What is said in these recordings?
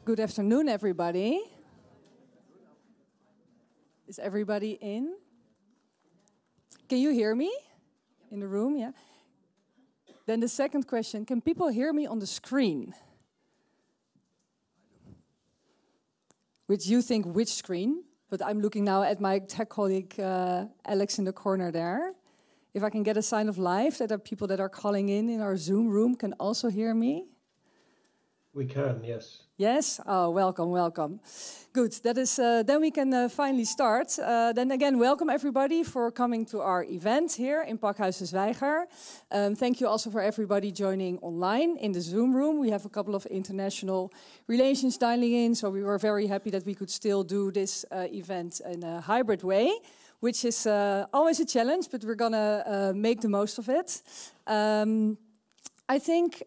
Good afternoon, everybody. Is everybody in? Can you hear me in the room? Yeah. Then the second question, can people hear me on the screen? Which you think which screen? But I'm looking now at my tech colleague, Alex, in the corner there. If I can get a sign of life that there are people that are calling in our Zoom room can also hear me. We can, yes. Yes? Oh, welcome, welcome. Good, that is, then we can finally start. Then again, welcome everybody for coming to our event here in Pakhuis de Zwijger. Thank you also for everybody joining online in the Zoom room. We have a couple of international relations dialing in, so we were very happy that we could still do this event in a hybrid way, which is always a challenge, but we're gonna make the most of it. I think,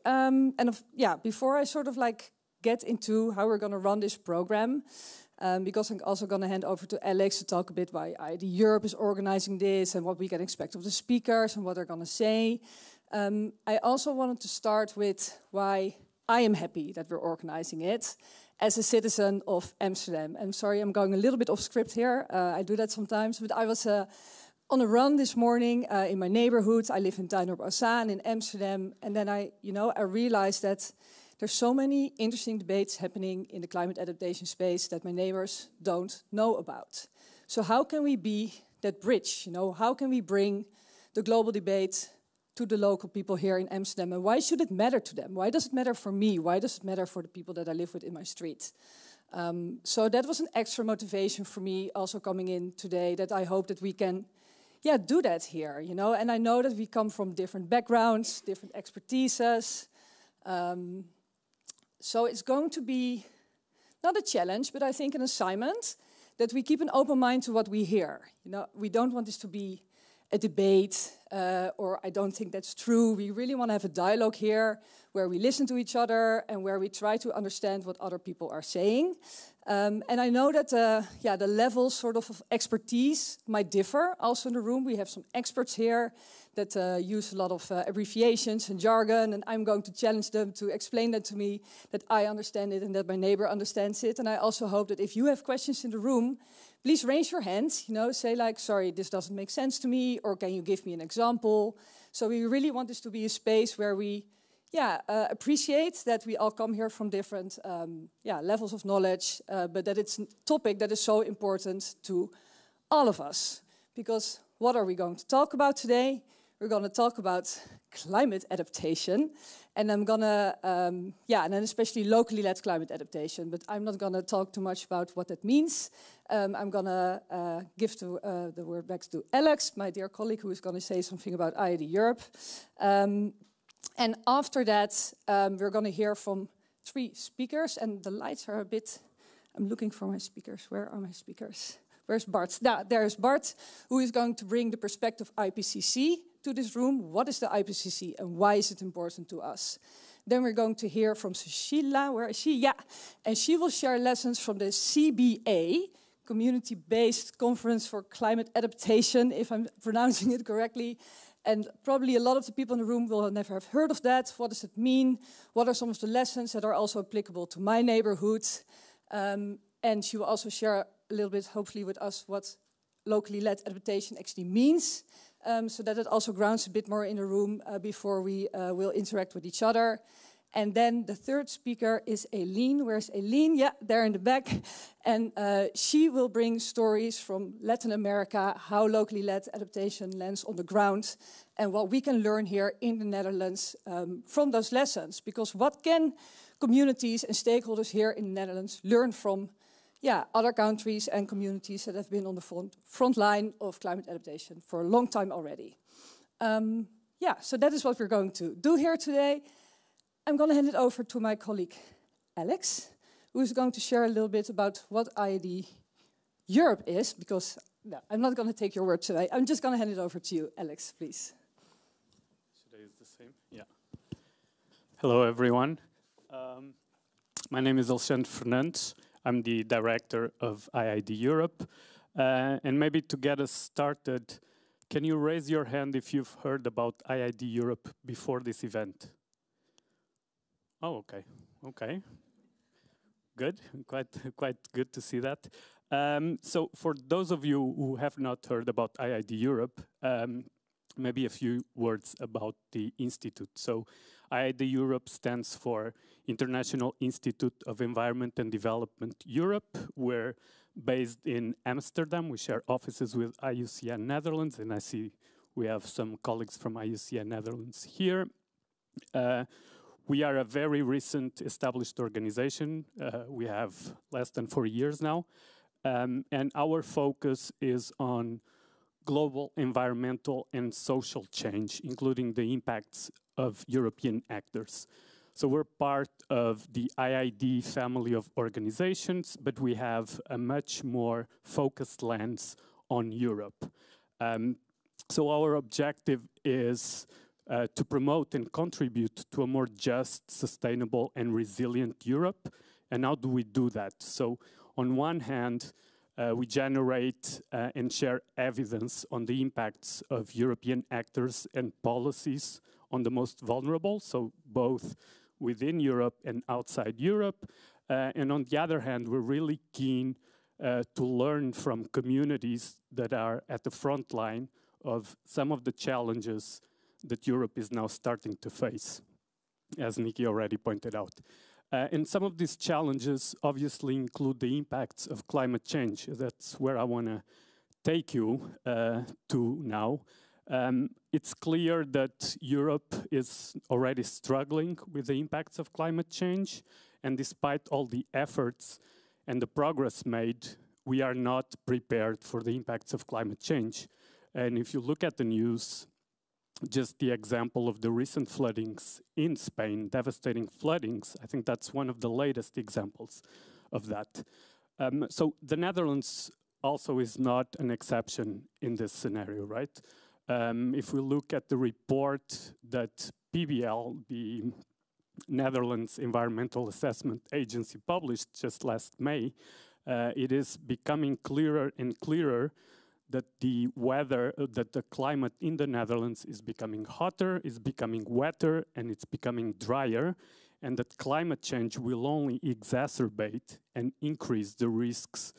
before I sort of like get into how we're going to run this program, because I'm also going to hand over to Alex to talk a bit why IID Europe is organizing this and what we can expect of the speakers and what they're going to say. I also wanted to start with why I am happy that we're organizing it as a citizen of Amsterdam. I'm sorry, I'm going a little bit off script here. I do that sometimes, but I was on a run this morning in my neighborhood. I live in Duindorp-Ossaan in Amsterdam, and then I realized that there's so many interesting debates happening in the climate adaptation space that my neighbors don't know about. So how can we be that bridge? How can we bring the global debate to the local people here in Amsterdam? And why should it matter to them? Why does it matter for me? Why does it matter for the people that I live with in my street? So that was an extra motivation for me also coming in today, that I hope that we can do that here, And I know that we come from different backgrounds, different expertises. So it's going to be not a challenge, but I think an assignment that we keep an open mind to what we hear. We don't want this to be a debate, or I don't think that's true. We really want to have a dialogue here where we listen to each other and where we try to understand what other people are saying. And I know that the levels sort of expertise might differ. Also in the room, we have some experts here that use a lot of abbreviations and jargon, and I'm going to challenge them to explain that to me, that I understand it and that my neighbor understands it. And I also hope that if you have questions in the room, please raise your hand, say like, sorry, this doesn't make sense to me, or can you give me an example? So we really want this to be a space where we appreciate that we all come here from different levels of knowledge, but that it's a topic that is so important to all of us. Because what are we going to talk about today? We're going to talk about climate adaptation, and I'm going to, and then especially locally led climate adaptation, but I'm not going to talk too much about what that means. I'm going to give the word back to Alex, my dear colleague, who is going to say something about IID Europe. And after that, we're going to hear from 3 speakers, and the lights are a bit, I'm looking for my speakers. Where are my speakers? Where's Bart? There's Bart, who is going to bring the perspective of IPCC to this room. What is the IPCC and why is it important to us? Then we're going to hear from Cecilia. Where is she? Yeah. And she will share lessons from the CBA, Community-Based Conference for Climate Adaptation, if I'm pronouncing it correctly. And probably a lot of the people in the room will never have heard of that. What does it mean? What are some of the lessons that are also applicable to my neighborhood? And she will also share a little bit, hopefully, with us what locally led adaptation actually means, so that it also grounds a bit more in the room before we will interact with each other. And then the third speaker is Eileen. Where's Eileen? Yeah, there in the back. And she will bring stories from Latin America, how locally led adaptation lands on the ground, and what we can learn here in the Netherlands from those lessons. Because what can communities and stakeholders here in the Netherlands learn from other countries and communities that have been on the front line of climate adaptation for a long time already? So that is what we're going to do here today. I'm going to hand it over to my colleague, Alex, who is going to share a little bit about what IID Europe is, because I'm not going to take your word today. I'm just going to hand it over to you, Alex, please. Today is the same? Yeah. Hello, everyone. My name is Alexandre Fernandes. I'm the director of IID Europe. And maybe to get us started, can you raise your hand if you've heard about IID Europe before this event? Oh, okay. good. Quite good to see that. So for those of you who have not heard about IID Europe, maybe a few words about the institute. So IID Europe stands for International Institute of Environment and Development Europe. We're based in Amsterdam. We share offices with IUCN Netherlands, and I see we have some colleagues from IUCN Netherlands here. We are a very recent established organization. We have less than 4 years now. And our focus is on global environmental and social change, including the impacts of European actors. So we're part of the IID family of organizations, but we have a much more focused lens on Europe. So our objective is to promote and contribute to a more just, sustainable, and resilient Europe. And how do we do that? So on one hand, we generate and share evidence on the impacts of European actors and policies on the most vulnerable, so both within Europe and outside Europe. And on the other hand, we're really keen to learn from communities that are at the front line of some of the challenges that Europe is now starting to face, as Nikki already pointed out. And some of these challenges obviously include the impacts of climate change. That's where I want to take you to now. It's clear that Europe is already struggling with the impacts of climate change, and despite all the efforts and the progress made, we are not prepared for the impacts of climate change. And if you look at the news, just the example of the recent floodings in Spain, devastating floodings, I think that's one of the latest examples of that. So the Netherlands also is not an exception in this scenario, right? If we look at the report that PBL, the Netherlands Environmental Assessment Agency, published just last May, it is becoming clearer and clearer that the weather, that the climate in the Netherlands is becoming hotter, is becoming wetter, and it's becoming drier, and that climate change will only exacerbate and increase the risks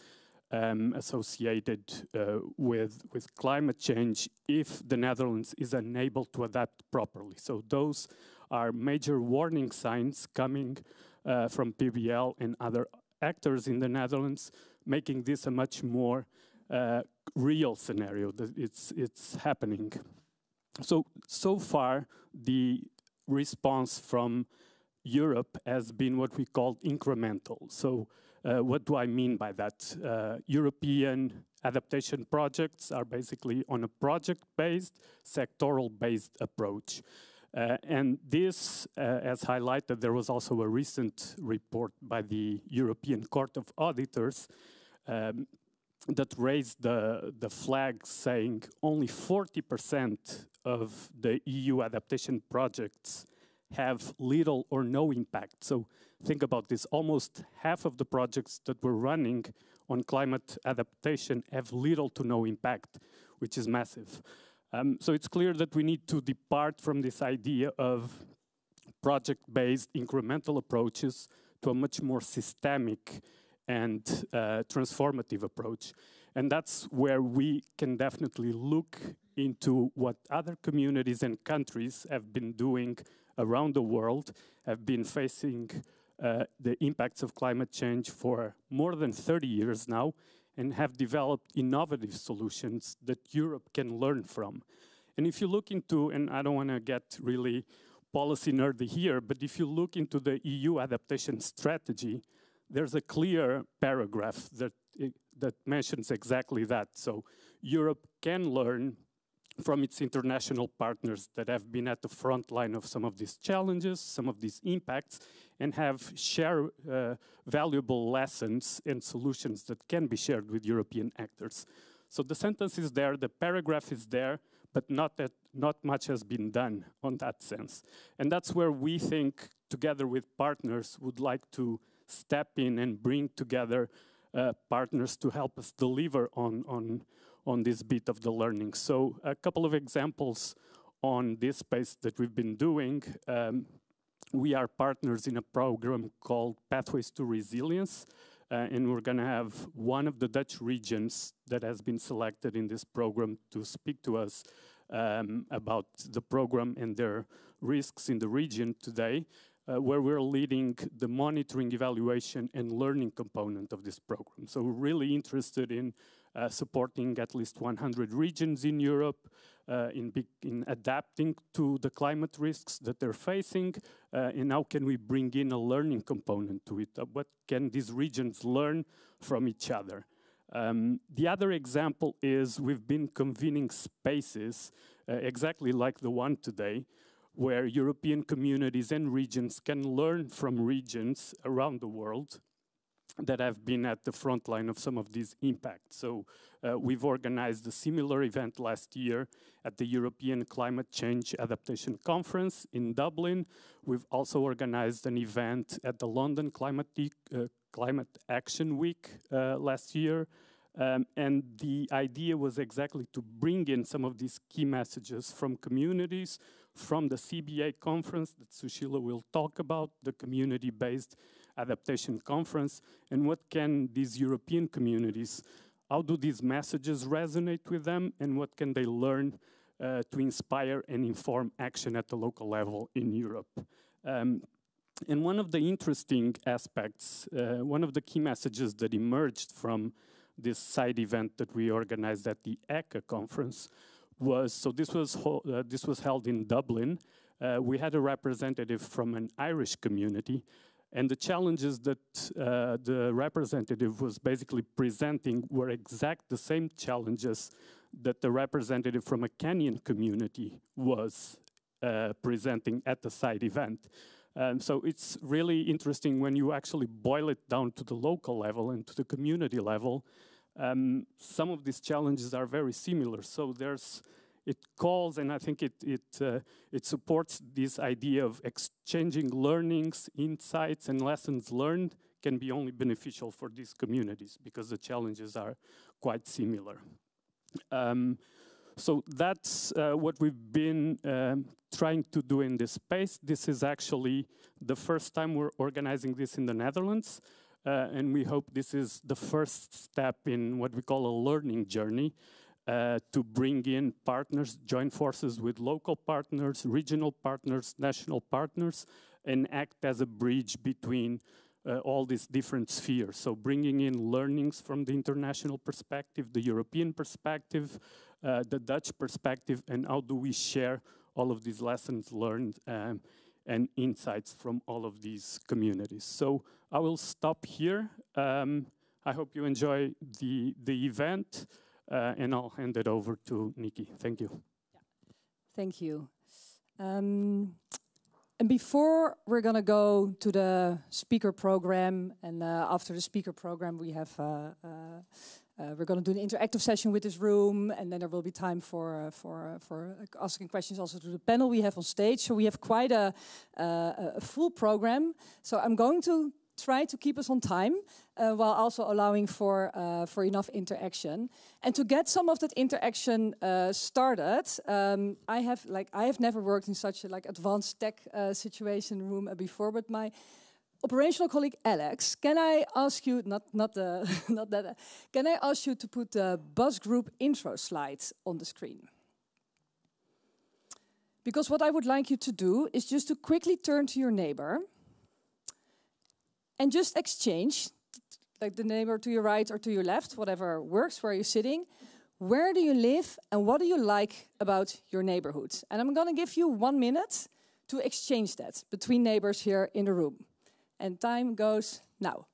associated with climate change if the Netherlands is unable to adapt properly. So those are major warning signs coming from PBL and other actors in the Netherlands, making this a much more real scenario that it's happening. So far, the response from Europe has been what we call incremental. So what do I mean by that? European adaptation projects are basically on a project-based, sectoral-based approach. And this, as highlighted, there was also a recent report by the European Court of Auditors that raised the flag saying only 40% of the EU adaptation projects have little or no impact. So think about this, almost half of the projects that we're running on climate adaptation have little to no impact, which is massive. So it's clear that we need to depart from this idea of project-based incremental approaches to a much more systemic and transformative approach. And that's where we can definitely look into what other communities and countries have been doing around the world, have been facing the impacts of climate change for more than 30 years now, and have developed innovative solutions that Europe can learn from. And if you look into, and I don't want to get really policy nerdy here, but if you look into the EU adaptation strategy, there's a clear paragraph that mentions exactly that. So Europe can learn from its international partners that have been at the front line of some of these challenges, some of these impacts, and have shared valuable lessons and solutions that can be shared with European actors. So the sentence is there, the paragraph is there, but not much has been done on that sense. And that's where we think, together with partners, would like to step in and bring together partners to help us deliver on this bit of the learning. So a couple of examples on this space that we've been doing. we are partners in a program called Pathways to Resilience, and we're going to have one of the Dutch regions that has been selected in this program to speak to us about the program and their risks in the region today, where we're leading the monitoring, evaluation, and learning component of this program. So we're really interested in supporting at least 100 regions in Europe in adapting to the climate risks that they're facing, and how can we bring in a learning component to it? What can these regions learn from each other? The other example is we've been convening spaces exactly like the one today, where European communities and regions can learn from regions around the world that have been at the front line of some of these impacts. So we've organized a similar event last year at the European Climate Change Adaptation Conference in Dublin. We've also organized an event at the London Climate Action Week last year. And the idea was exactly to bring in some of these key messages from communities, from the CBA conference that Sushila will talk about, the Community-Based Adaptation Conference, and what can these European communities, how do these messages resonate with them, and what can they learn to inspire and inform action at the local level in Europe. And one of the interesting aspects, one of the key messages that emerged from this side event that we organized at the ECA conference was, so this was held in Dublin. We had a representative from an Irish community, and the challenges that the representative was basically presenting were the same challenges that the representative from a Kenyan community was presenting at the side event. So it's really interesting when you actually boil it down to the local level and to the community level. Some of these challenges are very similar. So it calls, and I think it supports this idea of exchanging learnings, insights, and lessons learned can be only beneficial for these communities because the challenges are quite similar. So that's what we've been trying to do in this space. This is actually the first time we're organizing this in the Netherlands, and we hope this is the first step in what we call a learning journey to bring in partners, join forces with local partners, regional partners, national partners, and act as a bridge between all these different spheres. So bringing in learnings from the international perspective, the European perspective, the Dutch perspective, and how do we share all of these lessons learned and insights from all of these communities. So I will stop here. I hope you enjoy the event, and I'll hand it over to Nikki. Thank you. Yeah. Thank you. And before we're going to go to the speaker program, and after the speaker program, we have we're going to do an interactive session with this room, and then there will be time for asking questions also to the panel we have on stage. So we have quite a full program. So I'm going to try to keep us on time while also allowing for enough interaction. And to get some of that interaction started, I have never worked in such a advanced tech situation room before, but my operational colleague Alex, can I ask you can I ask you to put the bus group intro slides on the screen? Because what I would like you to do is just to quickly turn to your neighbor and just exchange, like the neighbor to your right or to your left, whatever works, where you're sitting. Where do you live and what do you like about your neighborhood? And I'm going to give you 1 minute to exchange that between neighbors here in the room. And time goes now.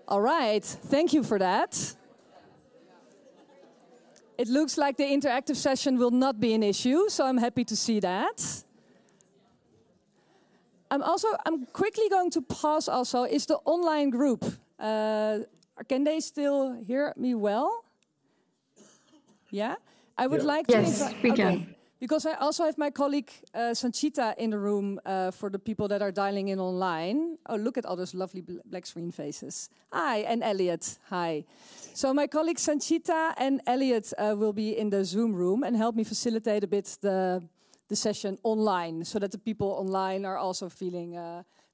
All right, thank you for that. It looks like the interactive session will not be an issue, so I'm happy to see that. I'm quickly going to pause also. Is the online group, can they still hear me well? Yeah? I would like to... Yes, we can. Because I also have my colleague Sanchita in the room for the people that are dialing in online. Oh, look at all those lovely black screen faces. Hi, and Elliot. Hi. So my colleague Sanchita and Elliot will be in the Zoom room and help me facilitate a bit the session online, so that the people online are also feeling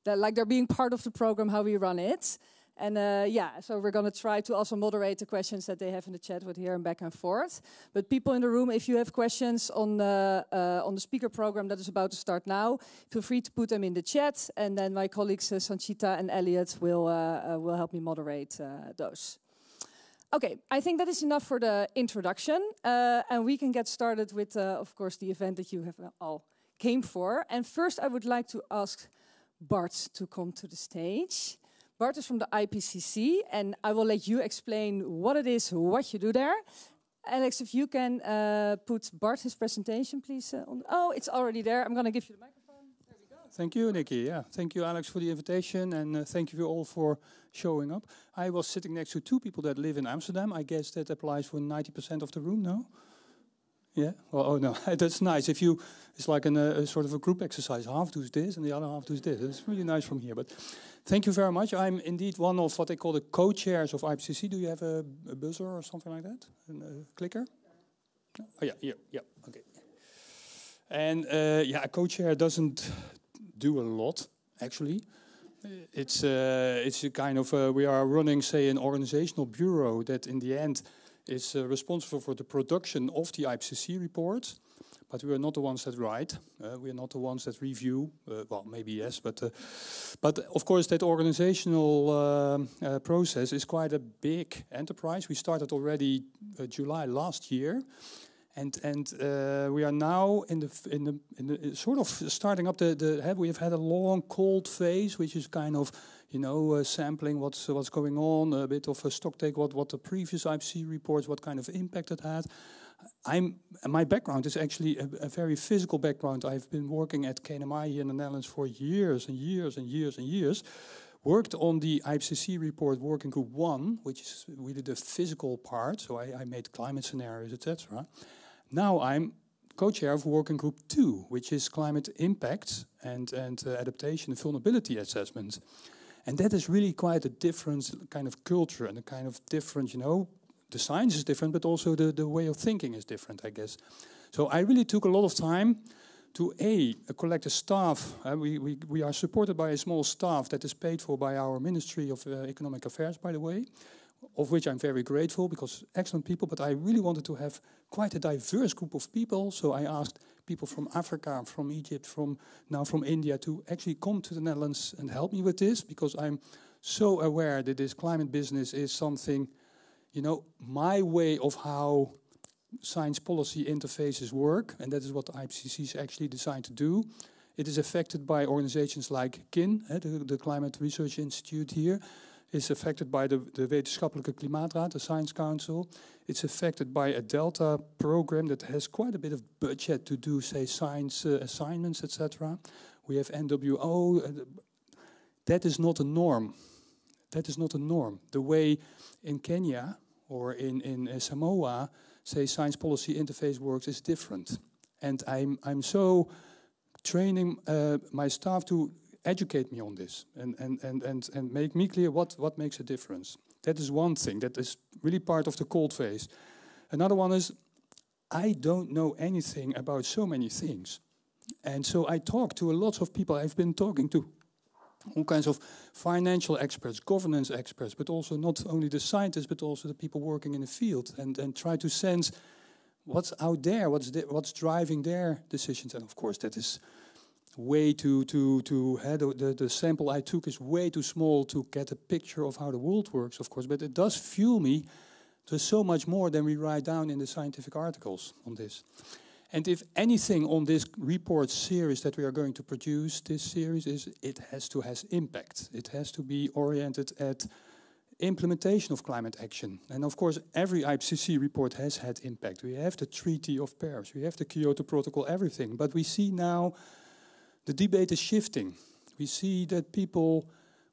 that like they're being part of the program, how we run it. And yeah, so we're going to try to also moderate the questions that they have in the chat with here and back and forth. But people in the room, if you have questions on the speaker program that is about to start now, feel free to put them in the chat. And then my colleagues Sanchita and Elliot will help me moderate those. Okay, I think that is enough for the introduction. And we can get started with, of course, the event that you have all came for. And first, I would like to ask Bart to come to the stage. Bart is from the IPCC, and I will let you explain what it is, what you do there. Alex, if you can put Bart, his presentation, please. Oh, it's already there. I'm going to give you the microphone. There we go. Thank you, Nikki. Yeah, thank you, Alex, for the invitation, and thank you all for showing up. I was sitting next to two people that live in Amsterdam. I guess that applies for 90% of the room, no? Yeah. Well, oh no, that's nice. If you, it's like a sort of a group exercise. Half does this, and the other half does this. It's really nice from here. But thank you very much. I'm indeed one of what they call the co-chairs of IPCC. Do you have a buzzer or something like that? A clicker? Oh yeah, here. Yeah. Okay. And yeah, a co-chair doesn't do a lot actually. It's a kind of we are running, say, an organizational bureau that in the end is responsible for the production of the IPCC report, but we are not the ones that write. We are not the ones that review. Well, maybe yes, but of course that organizational process is quite a big enterprise. We started already July last year, and we are now in the sort of starting up we have had a long cold phase, which is kind of, you know, sampling what's going on, a bit of a stock take, what the previous IPCC reports, what kind of impact it had. My background is actually a very physical background. I've been working at KNMI here in the Netherlands for years and years and years and years. Worked on the IPCC report working group 1, which is really the physical part. So I made climate scenarios, etc. Now I'm co-chair of working group 2, which is climate impact and adaptation and vulnerability assessment. And that is really quite a different kind of culture and a kind of different, you know, the science is different, but also the way of thinking is different, I guess. So I really took a lot of time to collect a staff. We are supported by a small staff that is paid for by our Ministry of Economic Affairs, by the way, of which I'm very grateful because excellent people, but I really wanted to have quite a diverse group of people. So I asked people from Africa, from Egypt, from India to actually come to the Netherlands and help me with this, because I'm so aware that this climate business is something, you know, my way of how science policy interfaces work, and that is what the IPCC is actually designed to do. It is affected by organizations like KIN, the Climate Research Institute here. It's affected by the Wetenschappelijke Klimaatraad, the Science Council. It's affected by a Delta program that has quite a bit of budget to do, say, science assignments, etc. We have NWO. That is not a norm. That is not a norm. The way in Kenya or in Samoa, say, science policy interface works is different. And I'm so training my staff to educate me on this and make me clear what makes a difference. That is one thing that is really part of the cold phase. Another one is I don't know anything about so many things. And so I talk to a lot of people. I've been talking to all kinds of financial experts, governance experts, but also not only the scientists, but also the people working in the field, and try to sense what's out there, what's driving their decisions. And of course, that is way the sample I took is way too small to get a picture of how the world works, of course, but it does fuel me to so much more than we write down in the scientific articles on this. And if anything on this report series that we are going to produce, this series, is it has to have impact. It has to be oriented at implementation of climate action. And of course, every IPCC report has had impact. We have the Treaty of Paris, we have the Kyoto Protocol, everything. But we see now the debate is shifting. We see that people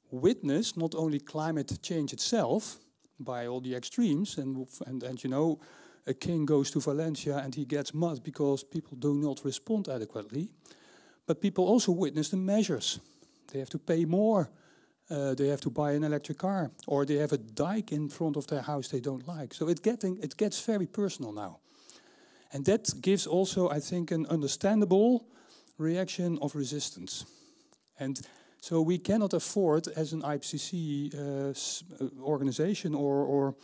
witness not only climate change itself by all the extremes, and you know, a king goes to Valencia and he gets mud because people do not respond adequately, but people also witness the measures. They have to pay more. They have to buy an electric car, or they have a dike in front of their house they don't like. So it gets very personal now. And that gives also, I think, an understandable reaction of resistance. And so we cannot afford, as an IPCC organization or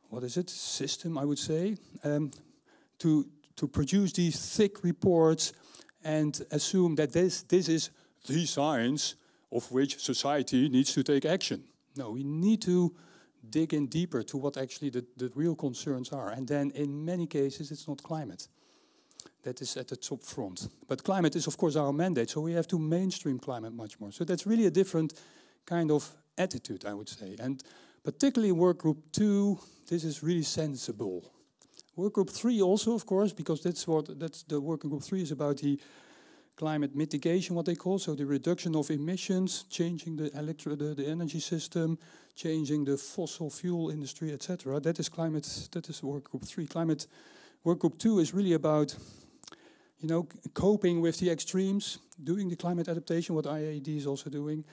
what is it, system, I would say, to produce these thick reports and assume that this is the science of which society needs to take action. No, we need to dig in deeper to what actually the real concerns are. And then in many cases, it's not climate. That is at the top front. But climate is, of course, our mandate, so we have to mainstream climate much more. So that's really a different kind of attitude, I would say. And particularly work group 2, this is really sensible. Work group 3 also, of course, because that's the working group 3 is about the climate mitigation, what they call, so the reduction of emissions, changing the energy system, changing the fossil fuel industry, etc. That is climate. That is work group 3. Climate work group 2 is really about, you know, coping with the extremes, doing the climate adaptation, what IAD is also doing,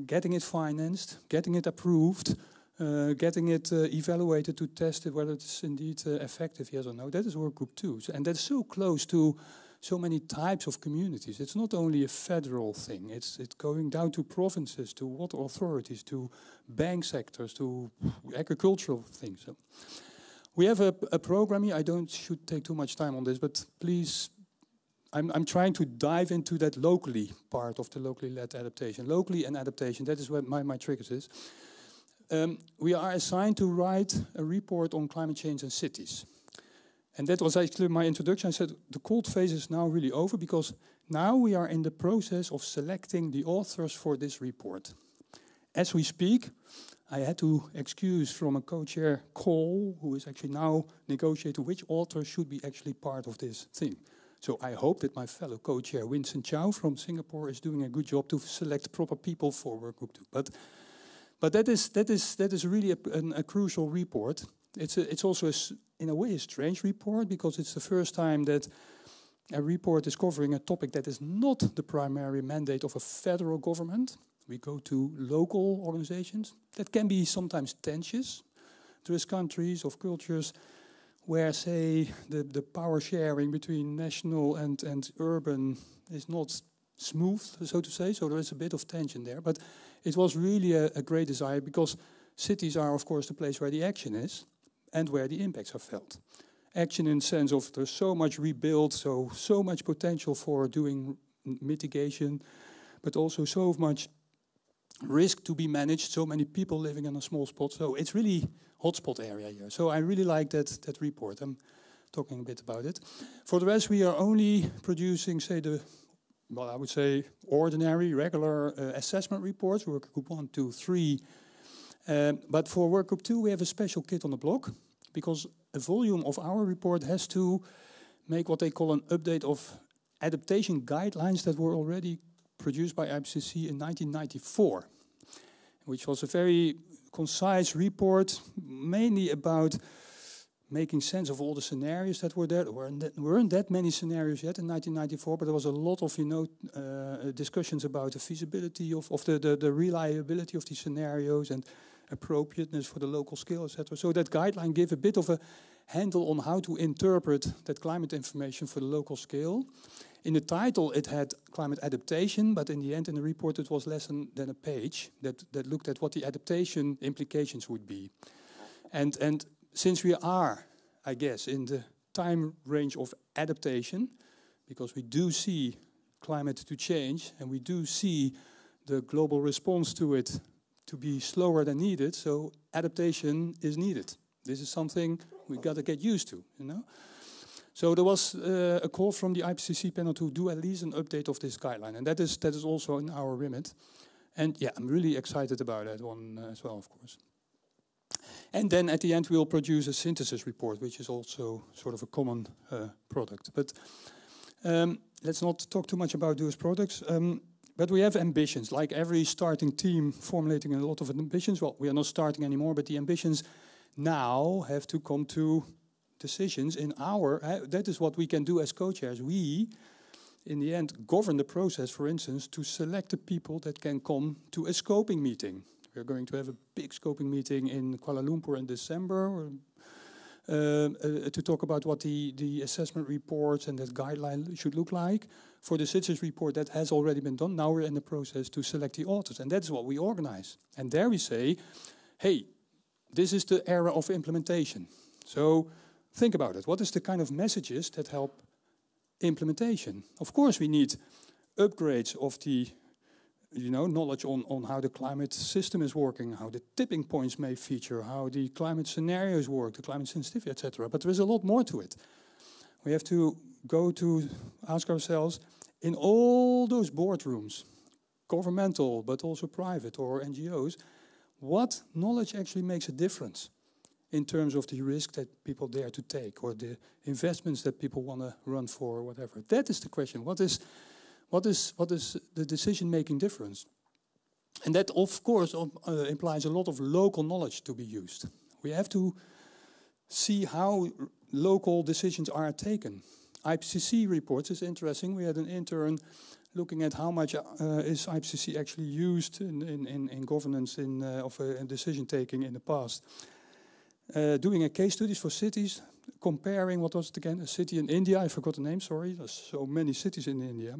getting it financed, getting it approved, getting it evaluated to test it whether it's indeed effective, yes or no. That is work group 2, and that's so close to so many types of communities. It's not only a federal thing, it's going down to provinces, to water authorities, to bank sectors, to agricultural things. So we have a program here. I should take too much time on this, but please, I'm trying to dive into that locally part of the locally led adaptation. Locally and adaptation, that is where my triggers is. We are assigned to write a report on climate change in cities. And that was actually my introduction. I said the cold phase is now really over because now we are in the process of selecting the authors for this report. As we speak, I had to excuse from a co-chair, Cole, who is actually now negotiating which author should be actually part of this thing. So I hope that my fellow co-chair, Winston Chow from Singapore, is doing a good job to select proper people for work group 2. But that is really a crucial report. It's also, in a way, a strange report because it's the first time that a report is covering a topic that is not the primary mandate of a federal government. We go to local organizations. That can be sometimes tensions. There is countries of cultures where, say, the power sharing between national and urban is not smooth, so to say. So there is a bit of tension there. But it was really a great desire because cities are, of course, the place where the action is and where the impacts are felt. Action in the sense of there's so much rebuild, so much potential for doing mitigation, but also so much risk to be managed, so many people living in a small spot. So it's really hotspot area here. So I really like that report. I'm talking a bit about it. For the rest, we are only producing, say, I would say ordinary, regular assessment reports, work group 1, 2, 3. But for work group 2, we have a special kid on the block because a volume of our report has to make what they call an update of adaptation guidelines that were already produced by IPCC in 1994, which was a very concise report, mainly about making sense of all the scenarios that were there. There weren't that many scenarios yet in 1994, but there was a lot of, discussions about the feasibility of the reliability of these scenarios and appropriateness for the local scale, etc. So that guideline gave a bit of a handle on how to interpret that climate information for the local scale. In the title, it had climate adaptation, but in the end, in the report, it was less than a page that looked at what the adaptation implications would be. And since we are, I guess, in the time range of adaptation, because we do see climate to change, and we do see the global response to it to be slower than needed, so adaptation is needed. This is something we got to get used to, So there was a call from the IPCC panel to do at least an update of this guideline, and that is also in our remit. And yeah, I'm really excited about that one as well, of course. And then at the end, we'll produce a synthesis report, which is also sort of a common product. But let's not talk too much about those products. But we have ambitions, like every starting team formulating a lot of ambitions. Well, we are not starting anymore, but the ambitions now have to come to decisions in our... that is what we can do as co-chairs. We, in the end, govern the process, for instance, to select the people that can come to a scoping meeting. We're going to have a big scoping meeting in Kuala Lumpur in December to talk about what the assessment reports and that guideline should look like. For the synthesis report, that has already been done. Now we're in the process to select the authors, and that's what we organize. And there we say, hey, this is the era of implementation. So think about it. What is the kind of messages that help implementation? Of course, we need upgrades of the knowledge on how the climate system is working, how the tipping points may feature, how the climate scenarios work, the climate sensitivity, etc. But there is a lot more to it. We have to go to ask ourselves, in all those boardrooms, governmental, but also private or NGOs, what knowledge actually makes a difference in terms of the risk that people dare to take or the investments that people want to run for or whatever? That is the question. What is the decision-making difference? And that, of course, implies a lot of local knowledge to be used. We have to see how local decisions are taken. IPCC reports is interesting. We had an intern looking at how much is IPCC actually used in governance in decision-taking in the past. Doing a case studies for cities, comparing, what was it again, a city in India, I forgot the name, sorry, there's so many cities in India,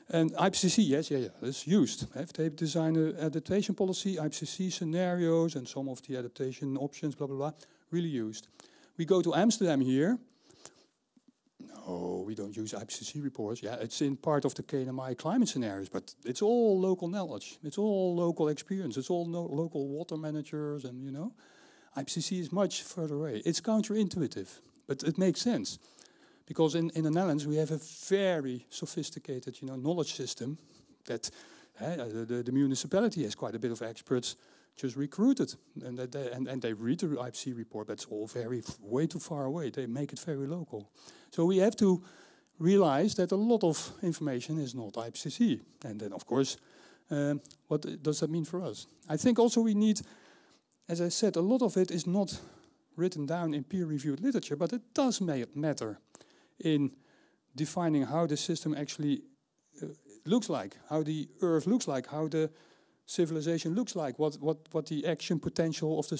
and IPCC, yes, it's used. They design an adaptation policy, IPCC scenarios, and some of the adaptation options, blah, blah, blah, really used. We go to Amsterdam here. No, we don't use IPCC reports. Yeah, it's in part of the KNMI climate scenarios, but it's all local knowledge. It's all local experience. It's all local water managers, and IPCC is much further away. It's counterintuitive, but it makes sense. Because in the Netherlands, we have a very sophisticated knowledge system that the municipality has quite a bit of experts just recruited. And they read the IPCC report. That's all way too far away. They make it very local. So we have to realize that a lot of information is not IPCC. And then, of course, what does that mean for us? I think also we need, as I said, a lot of it is not written down in peer-reviewed literature, but it does matter in defining how the system actually looks like, how the Earth looks like, how the civilization looks like, what the action potential of the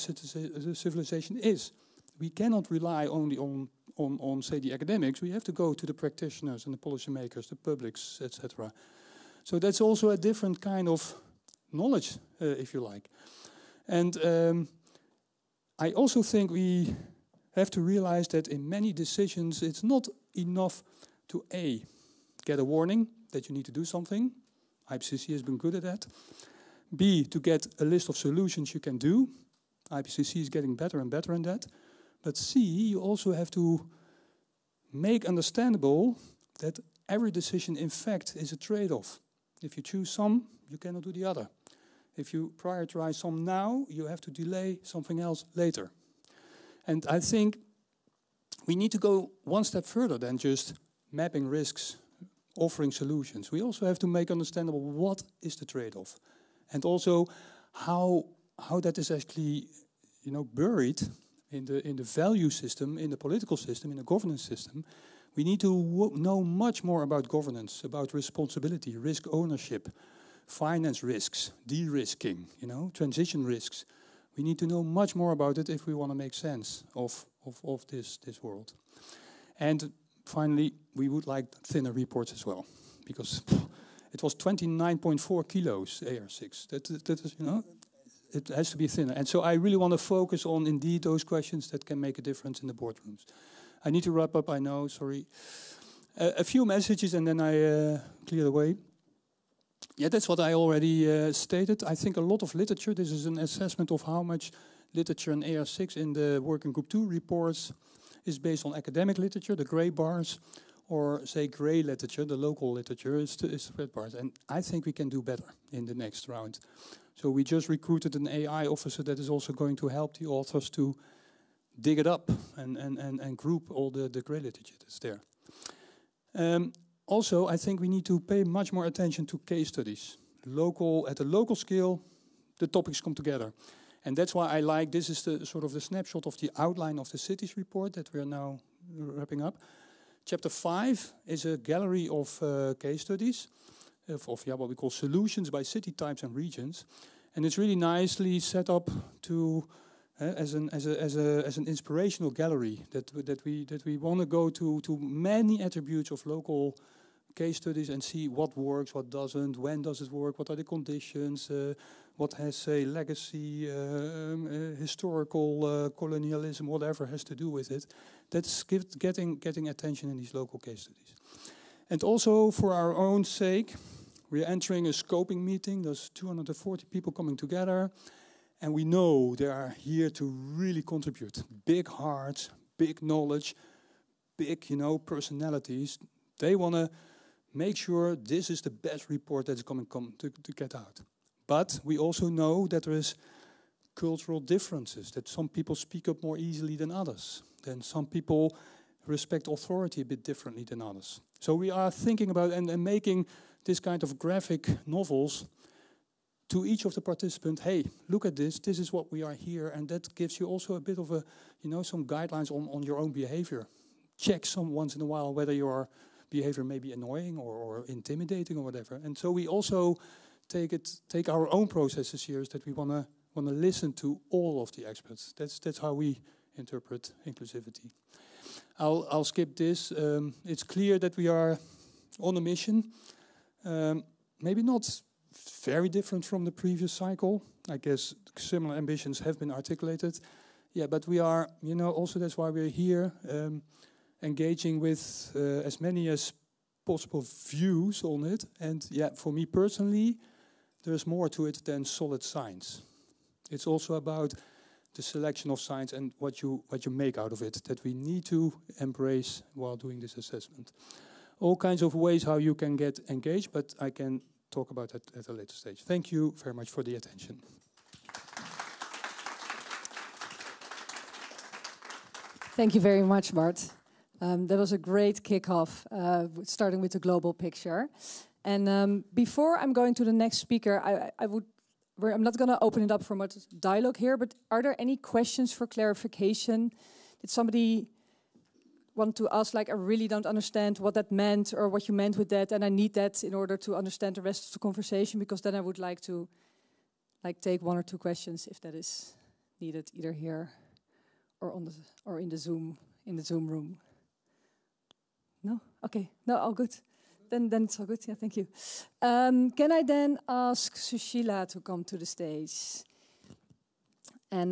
civilization is. We cannot rely only on say, the academics. We have to go to the practitioners and the policymakers, the publics, etc. So that's also a different kind of knowledge, if you like. And I also think we have to realize that in many decisions, it's not enough to A, get a warning that you need to do something. IPCC has been good at that. B, to get a list of solutions you can do. IPCC is getting better and better in that. But C, you also have to make understandable that every decision, in fact, is a trade-off. If you choose some, you cannot do the other. If you prioritize some now, you have to delay something else later. And I think we need to go one step further than just mapping risks, offering solutions. We also have to make understandable what is the trade-off. And also how that is actually buried in the value system, in the political system, in the governance system. We need to know much more about governance, about responsibility, risk ownership, finance risks, de-risking, transition risks. We need to know much more about it if we want to make sense of this world. And finally, we would like thinner reports as well, because it was 29.4 kilos AR6. That is, it has to be thinner. And so I really want to focus on indeed those questions that can make a difference in the boardrooms. I need to wrap up, I know, sorry. A few messages and then I clear the way. Yeah, that's what I already stated. I think a lot of literature, this is an assessment of how much literature in AR6 in the Working Group 2 reports is based on academic literature, the gray bars, or say grey literature, the local literature, is the third part. And I think we can do better in the next round. So we just recruited an AI officer that is also going to help the authors to dig it up and group all the grey literature that's there. Also, I think we need to pay much more attention to case studies. At a local scale, the topics come together. And that's why I like, this is the sort of the snapshot of the outline of the cities report that we're now wrapping up. Chapter 5 is a gallery of case studies, of what we call solutions by city types and regions. And it's really nicely set up to as an inspirational gallery that we want to go to many attributes of local case studies and see what works, what doesn't, when does it work, what are the conditions, what has, say, legacy, historical colonialism, whatever has to do with it. That's getting attention in these local case studies. And also, for our own sake, we're entering a scoping meeting. There's 240 people coming together, and we know they are here to really contribute. Big hearts, big knowledge, big, personalities. They want to make sure this is the best report that's going to get out. But we also know that there is cultural differences, that some people speak up more easily than others. Then some people respect authority a bit differently than others. So we are thinking about and making this kind of graphic novels to each of the participants. Hey, look at this. This is what we are here. And that gives you also a bit of a, some guidelines on your own behavior. Check once in a while whether your behavior may be annoying or intimidating or whatever. And so we also take our own processes here, is that we want to listen to all of the experts. That's how we interpret inclusivity. I'll skip this. It's clear that we are on a mission. Maybe not very different from the previous cycle. I guess similar ambitions have been articulated. Yeah, but we are, also that's why we're here, engaging with as many as possible views on it. And yeah, for me personally, there's more to it than solid science. It's also about the selection of science and what you make out of it, that we need to embrace while doing this assessment. All kinds of ways how you can get engaged, but I can talk about that at a later stage. Thank you very much for the attention. Thank you very much, Bart. That was a great kickoff, starting with the global picture. And before I'm going to the next speaker, I'm not going to open it up for much dialogue here, but are there any questions for clarification? Did somebody want to ask, like, I really don't understand what that meant or what you meant with that, and I need that in order to understand the rest of the conversation, because then I would like to take one or two questions if that is needed, either here or in the Zoom room. No? Okay. No, all good. Then it's all good. Yeah, thank you. Can I then ask Sushila to come to the stage? And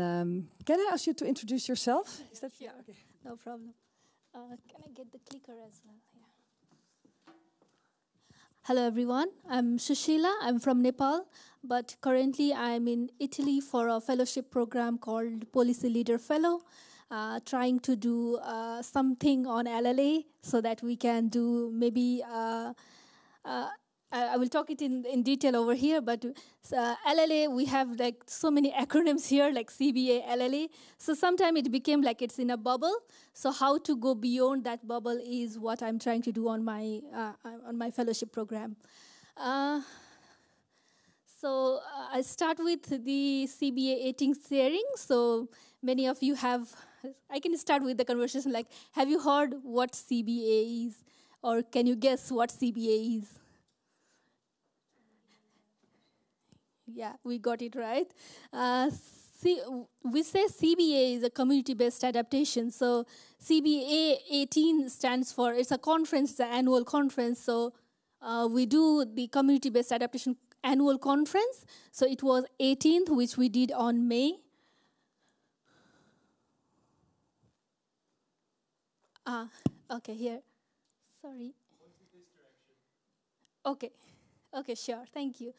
can I ask you to introduce yourself? Is that yeah? Okay. No problem. Can I get the clicker as well? Yeah. Hello, everyone. I'm Sushila. I'm from Nepal, but currently I'm in Italy for a fellowship program called Policy Leader Fellow. Trying to do something on LLA so that we can do maybe, I will talk it in detail over here, but LLA, we have like so many acronyms here, like CBA, LLA. So sometimes it became like it's in a bubble. So how to go beyond that bubble is what I'm trying to do on my fellowship program. So I start with the CBA 18 sharing. So many of you have, I can start with the conversation like, have you heard what CBA is? Or can you guess what CBA is? Yeah, we got it right. We say CBA is a community-based adaptation. So CBA 18 stands for, it's a conference, it's an annual conference. So we do the community-based adaptation annual conference. So it was 18th, which we did on May. Okay, here. Sorry. Okay. Okay, sure. Thank you.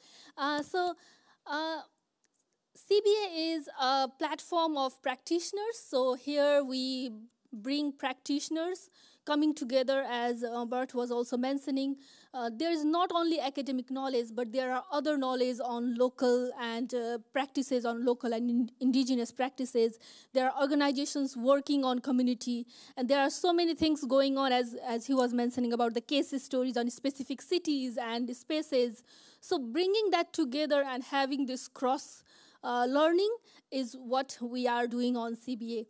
CBA is a platform of practitioners. So here we bring practitioners, coming together, as Bert was also mentioning. There is not only academic knowledge, but there are other knowledge on local and practices on local and indigenous practices. There are organizations working on community, and there are so many things going on, as he was mentioning about the case stories on specific cities and spaces. So bringing that together and having this cross learning is what we are doing on CBA.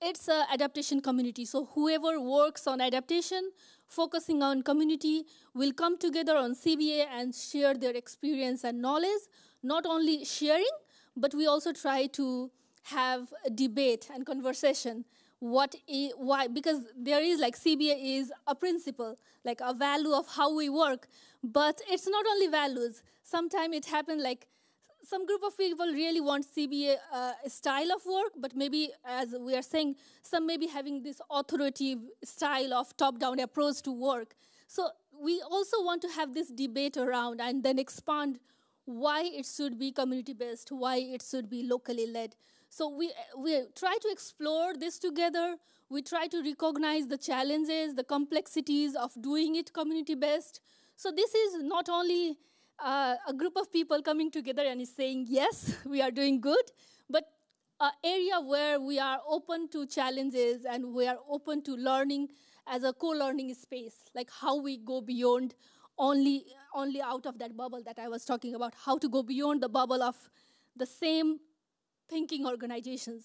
It's an adaptation community, so whoever works on adaptation, focusing on community, will come together on CBA and share their experience and knowledge. Not only sharing, but we also try to have a debate and conversation. Why? Because there is, like, CBA is a principle, like a value of how we work, but it's not only values. Sometimes it happens like some group of people really want CBA style of work, but maybe, as we are saying, some may be having this authoritative style of top-down approach to work. So we also want to have this debate around and then expand why it should be community-based, why it should be locally led. So we try to explore this together. We try to recognize the challenges, the complexities of doing it community-based. So this is not only a group of people coming together and is saying, yes, we are doing good, but an area where we are open to challenges and we are open to learning as a co-learning space, like how we go beyond only out of that bubble that I was talking about, how to go beyond the bubble of the same thinking organizations.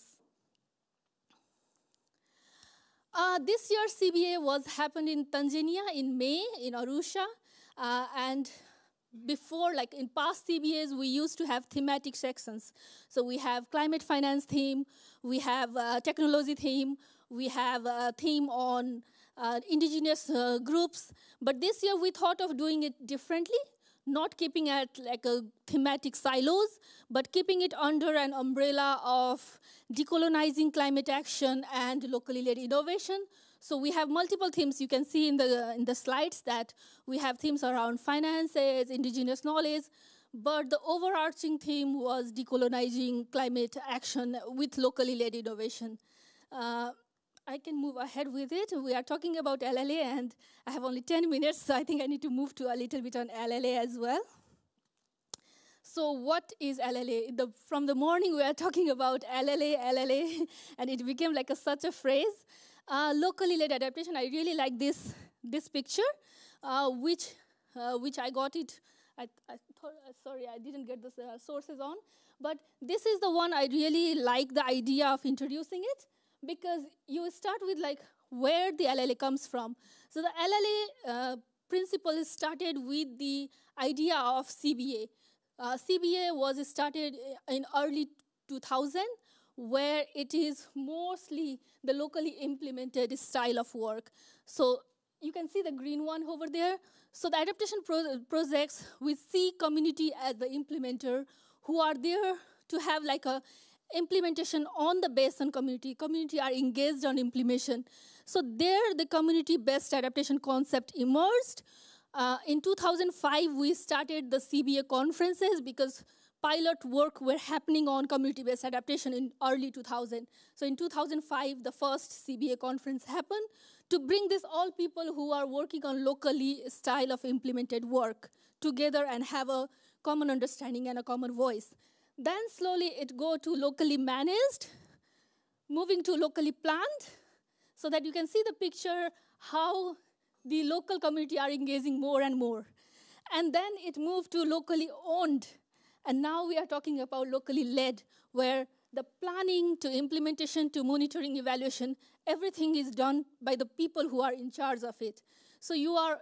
This year CBA happened in Tanzania in May, in Arusha, and before, like in past CBAs, we used to have thematic sections. So we have climate finance theme, we have technology theme, we have a theme on indigenous groups. But this year we thought of doing it differently, not keeping it like a thematic silos, but keeping it under an umbrella of decolonizing climate action and locally led innovation. So we have multiple themes. You can see in the slides that we have themes around finances, indigenous knowledge, but the overarching theme was decolonizing climate action with locally led innovation. I can move ahead with it. We are talking about LLA, and I have only 10 minutes, so I think I need to move to a little bit on LLA as well. So what is LLA? From the morning, we are talking about LLA, and it became like such a phrase. Locally led adaptation, I really like this picture, which I got it, sorry, I didn't get the sources on, but this is the one I really like the idea of introducing it, because you start with like where the LLA comes from. So the LLA principle started with the idea of CBA. CBA was started in early 2000, where it is mostly the locally implemented style of work. So you can see the green one over there. So the adaptation projects, we see community as the implementer who are there to have like a implementation on the base on community. Community are engaged on implementation. So there the community-based adaptation concept emerged. In 2005, we started the CBA conferences because pilot work were happening on community-based adaptation in early 2000. So in 2005, the first CBA conference happened to bring this all people who are working on locally style of implemented work together and have a common understanding and a common voice. Then slowly it go to locally managed, moving to locally planned, so that you can see the picture how the local community are engaging more and more. And then it moved to locally owned. And now we are talking about locally led, where the planning to implementation to monitoring evaluation, everything is done by the people who are in charge of it. So you are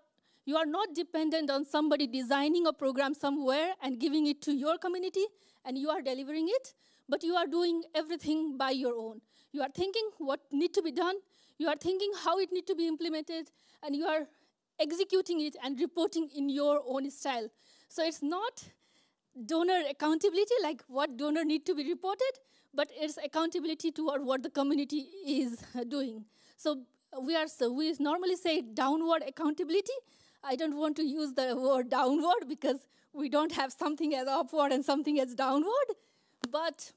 not dependent on somebody designing a program somewhere and giving it to your community, and you are delivering it, but you are doing everything by your own. You are thinking what needs to be done, you are thinking how it needs to be implemented, and you are executing it and reporting in your own style. So it's not donor accountability, like what donor need to be reported, but it's accountability toward what the community is doing. So we normally say downward accountability. I don't want to use the word downward because we don't have something as upward and something as downward, but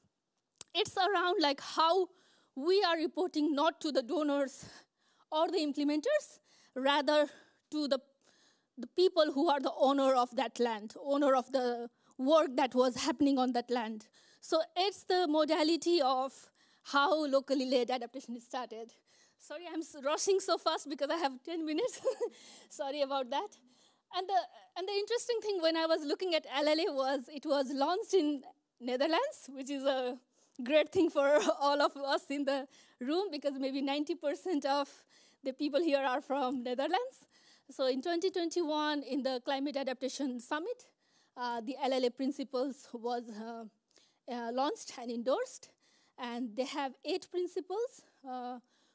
it's around like how we are reporting not to the donors or the implementers, rather to the people who are the owner of that land, owner of the work that was happening on that land. So it's the modality of how locally led adaptation is started. Sorry, I'm rushing so fast because I have 10 minutes. Sorry about that. And the interesting thing when I was looking at LLA was it was launched in Netherlands, which is a great thing for all of us in the room because maybe 90% of the people here are from Netherlands. So in 2021, in the Climate Adaptation Summit, the LLA principles was launched and endorsed. And they have 8 principles,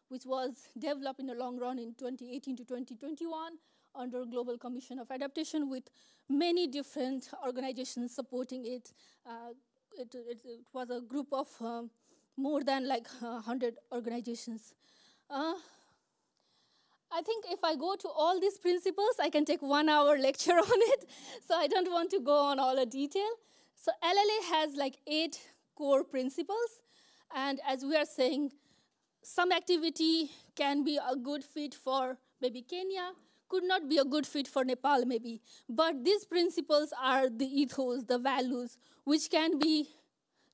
which was developed in the long run in 2018 to 2021 under Global Commission of Adaptation with many different organizations supporting it. It was a group of more than like 100 organizations. I think if I go to all these principles, I can take 1 hour lecture on it. So I don't want to go on all the detail. So LLA has like 8 core principles. And as we are saying, some activity can be a good fit for maybe Kenya, could not be a good fit for Nepal maybe. But these principles are the ethos, the values, which can be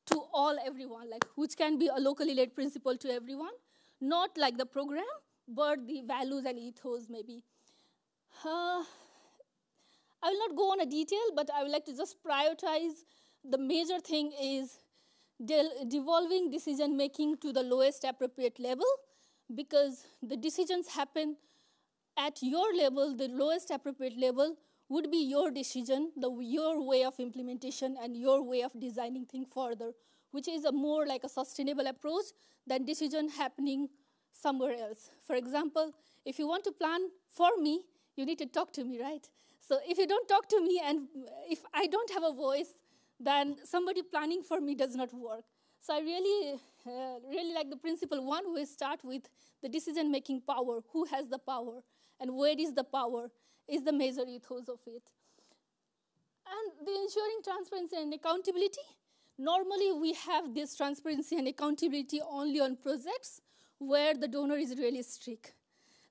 to everyone, like which can be a locally led principle to everyone, not like the program, but the values and ethos maybe. I will not go on a detail, but I would like to just prioritize. The major thing is devolving decision-making to the lowest appropriate level, because the decisions happen at your level, the lowest appropriate level would be your decision, your way of implementation and your way of designing things further, which is a more like a sustainable approach than decision happening somewhere else. For example, if you want to plan for me, you need to talk to me, right? So if you don't talk to me and if I don't have a voice, then somebody planning for me does not work. So I really like the principle 1, we start with the decision-making power. Who has the power? And where is the power? Is the major ethos of it. And the ensuring transparency and accountability. Normally, we have this transparency and accountability only on projects where the donor is really strict.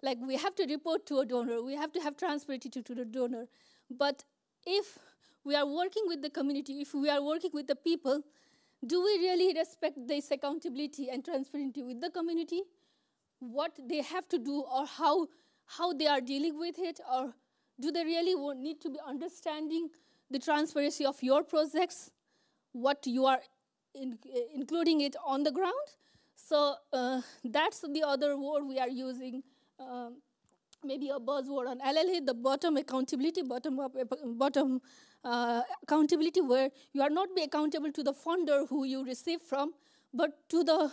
Like we have to report to a donor. We have to have transparency to the donor. But if we are working with the community, if we are working with the people, do we really respect this accountability and transparency with the community? What they have to do or how they are dealing with it, or do they really need to be understanding the transparency of your projects, what you are including it on the ground? So that's the other word we are using, maybe a buzzword on LLA, the bottom accountability, bottom accountability, where you are not be accountable to the funder who you receive from, but to the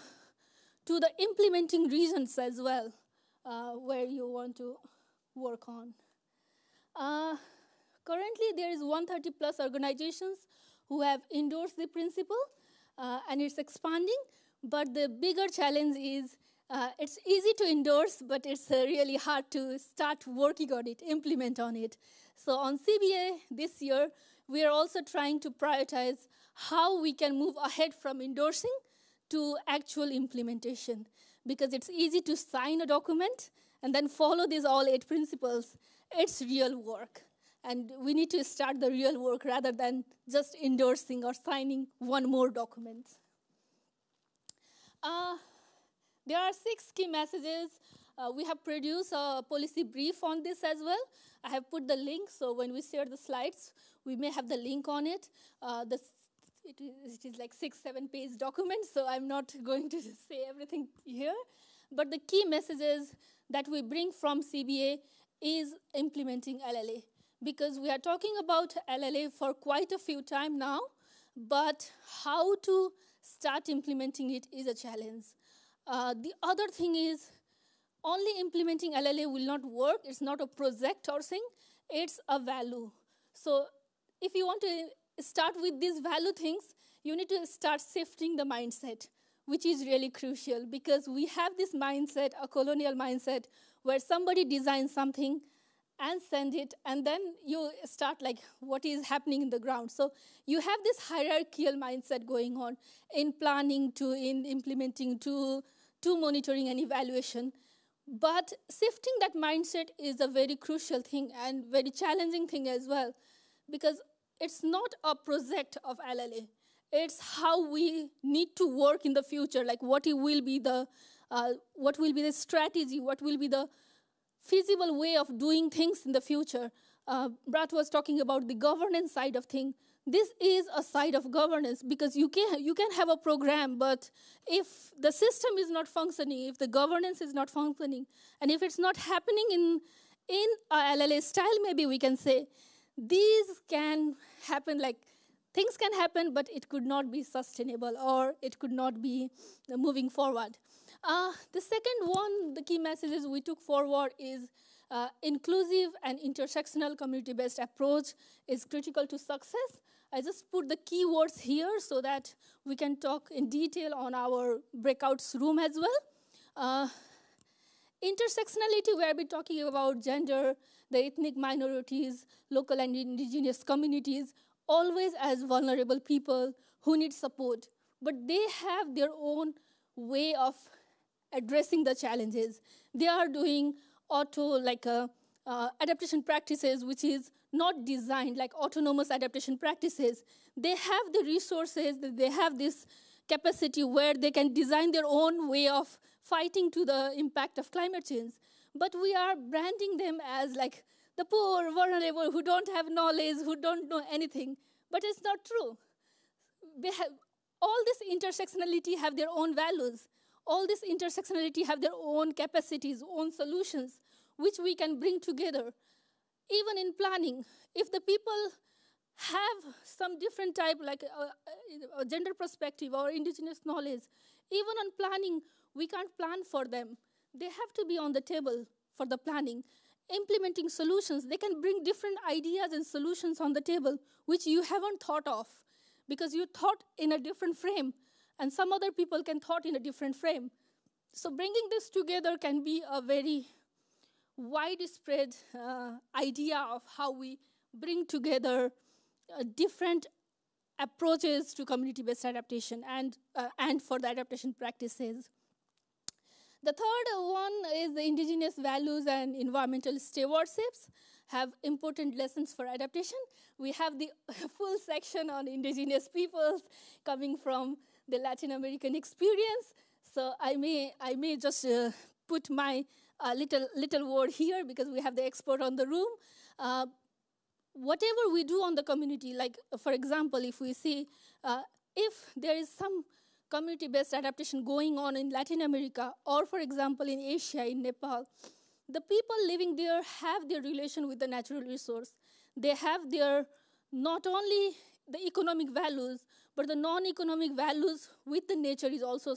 implementing regions as well, where you want to work on. Currently, there is 130 plus organizations who have endorsed the principle, and it's expanding. But the bigger challenge is it's easy to endorse, but it's really hard to start working on it, implement on it. So on CBA this year, we are also trying to prioritize how we can move ahead from endorsing to actual implementation, because it's easy to sign a document and then follow these all 8 principles. It's real work. And we need to start the real work rather than just endorsing or signing one more document. There are 6 key messages. We have produced a policy brief on this as well. I have put the link, so when we share the slides, we may have the link on it. It is like 6-7 page document, so I'm not going to say everything here. But the key messages that we bring from CBA is implementing LLA, because we are talking about LLA for quite a few time now, but how to start implementing it is a challenge. The other thing is, only implementing LLA will not work. It's not a project or thing. It's a value. So if you want to start with these value things, you need to start shifting the mindset, which is really crucial, because we have this mindset, a colonial mindset, where somebody designs something and send it, and then you start like what is happening in the ground. So you have this hierarchical mindset going on in planning to in implementing to monitoring and evaluation, But shifting that mindset is a very crucial thing and very challenging thing as well, because it's not a project of LLA. It's how we need to work in the future, like what will be the strategy, what will be the feasible way of doing things in the future. Brad was talking about the governance side of things. This is a side of governance, because you can have a program, but if the system is not functioning, if the governance is not functioning, and if it's not happening in a LLA style, maybe we can say, these can happen, like things can happen, but it could not be sustainable, or it could not be moving forward. The second one, the key messages we took forward is inclusive and intersectional community-based approach is critical to success. I just put the keywords here so that we can talk in detail on our breakouts room as well. Intersectionality, where we're talking about gender, the ethnic minorities, local and indigenous communities, always as vulnerable people who need support. But they have their own way of addressing the challenges. They are doing adaptation practices, which is not designed like autonomous adaptation practices. They have the resources, they have this capacity where they can design their own way of fighting to the impact of climate change. But we are branding them as like the poor, vulnerable, who don't have knowledge, who don't know anything. But it's not true. All this intersectionality have their own values. All this intersectionality have their own capacities, own solutions, which we can bring together. Even in planning, if the people have some different type, like a gender perspective or indigenous knowledge, even on planning, we can't plan for them. They have to be on the table for the planning. Implementing solutions, they can bring different ideas and solutions on the table, which you haven't thought of, because you thought in a different frame, and some other people can thought in a different frame. So bringing this together can be a very widespread idea of how we bring together different approaches to community-based adaptation and for the adaptation practices. The third one is the indigenous values and environmental stewardships have important lessons for adaptation. We have the full section on indigenous peoples coming from the Latin American experience. So I may just put my little word here, because we have the expert on the room. Whatever we do on the community, like for example, if we see if there is some community-based adaptation going on in Latin America, or for example in Asia, in Nepal, the people living there have their relation with the natural resource. They have their, not only the economic values, but the non-economic values with the nature is also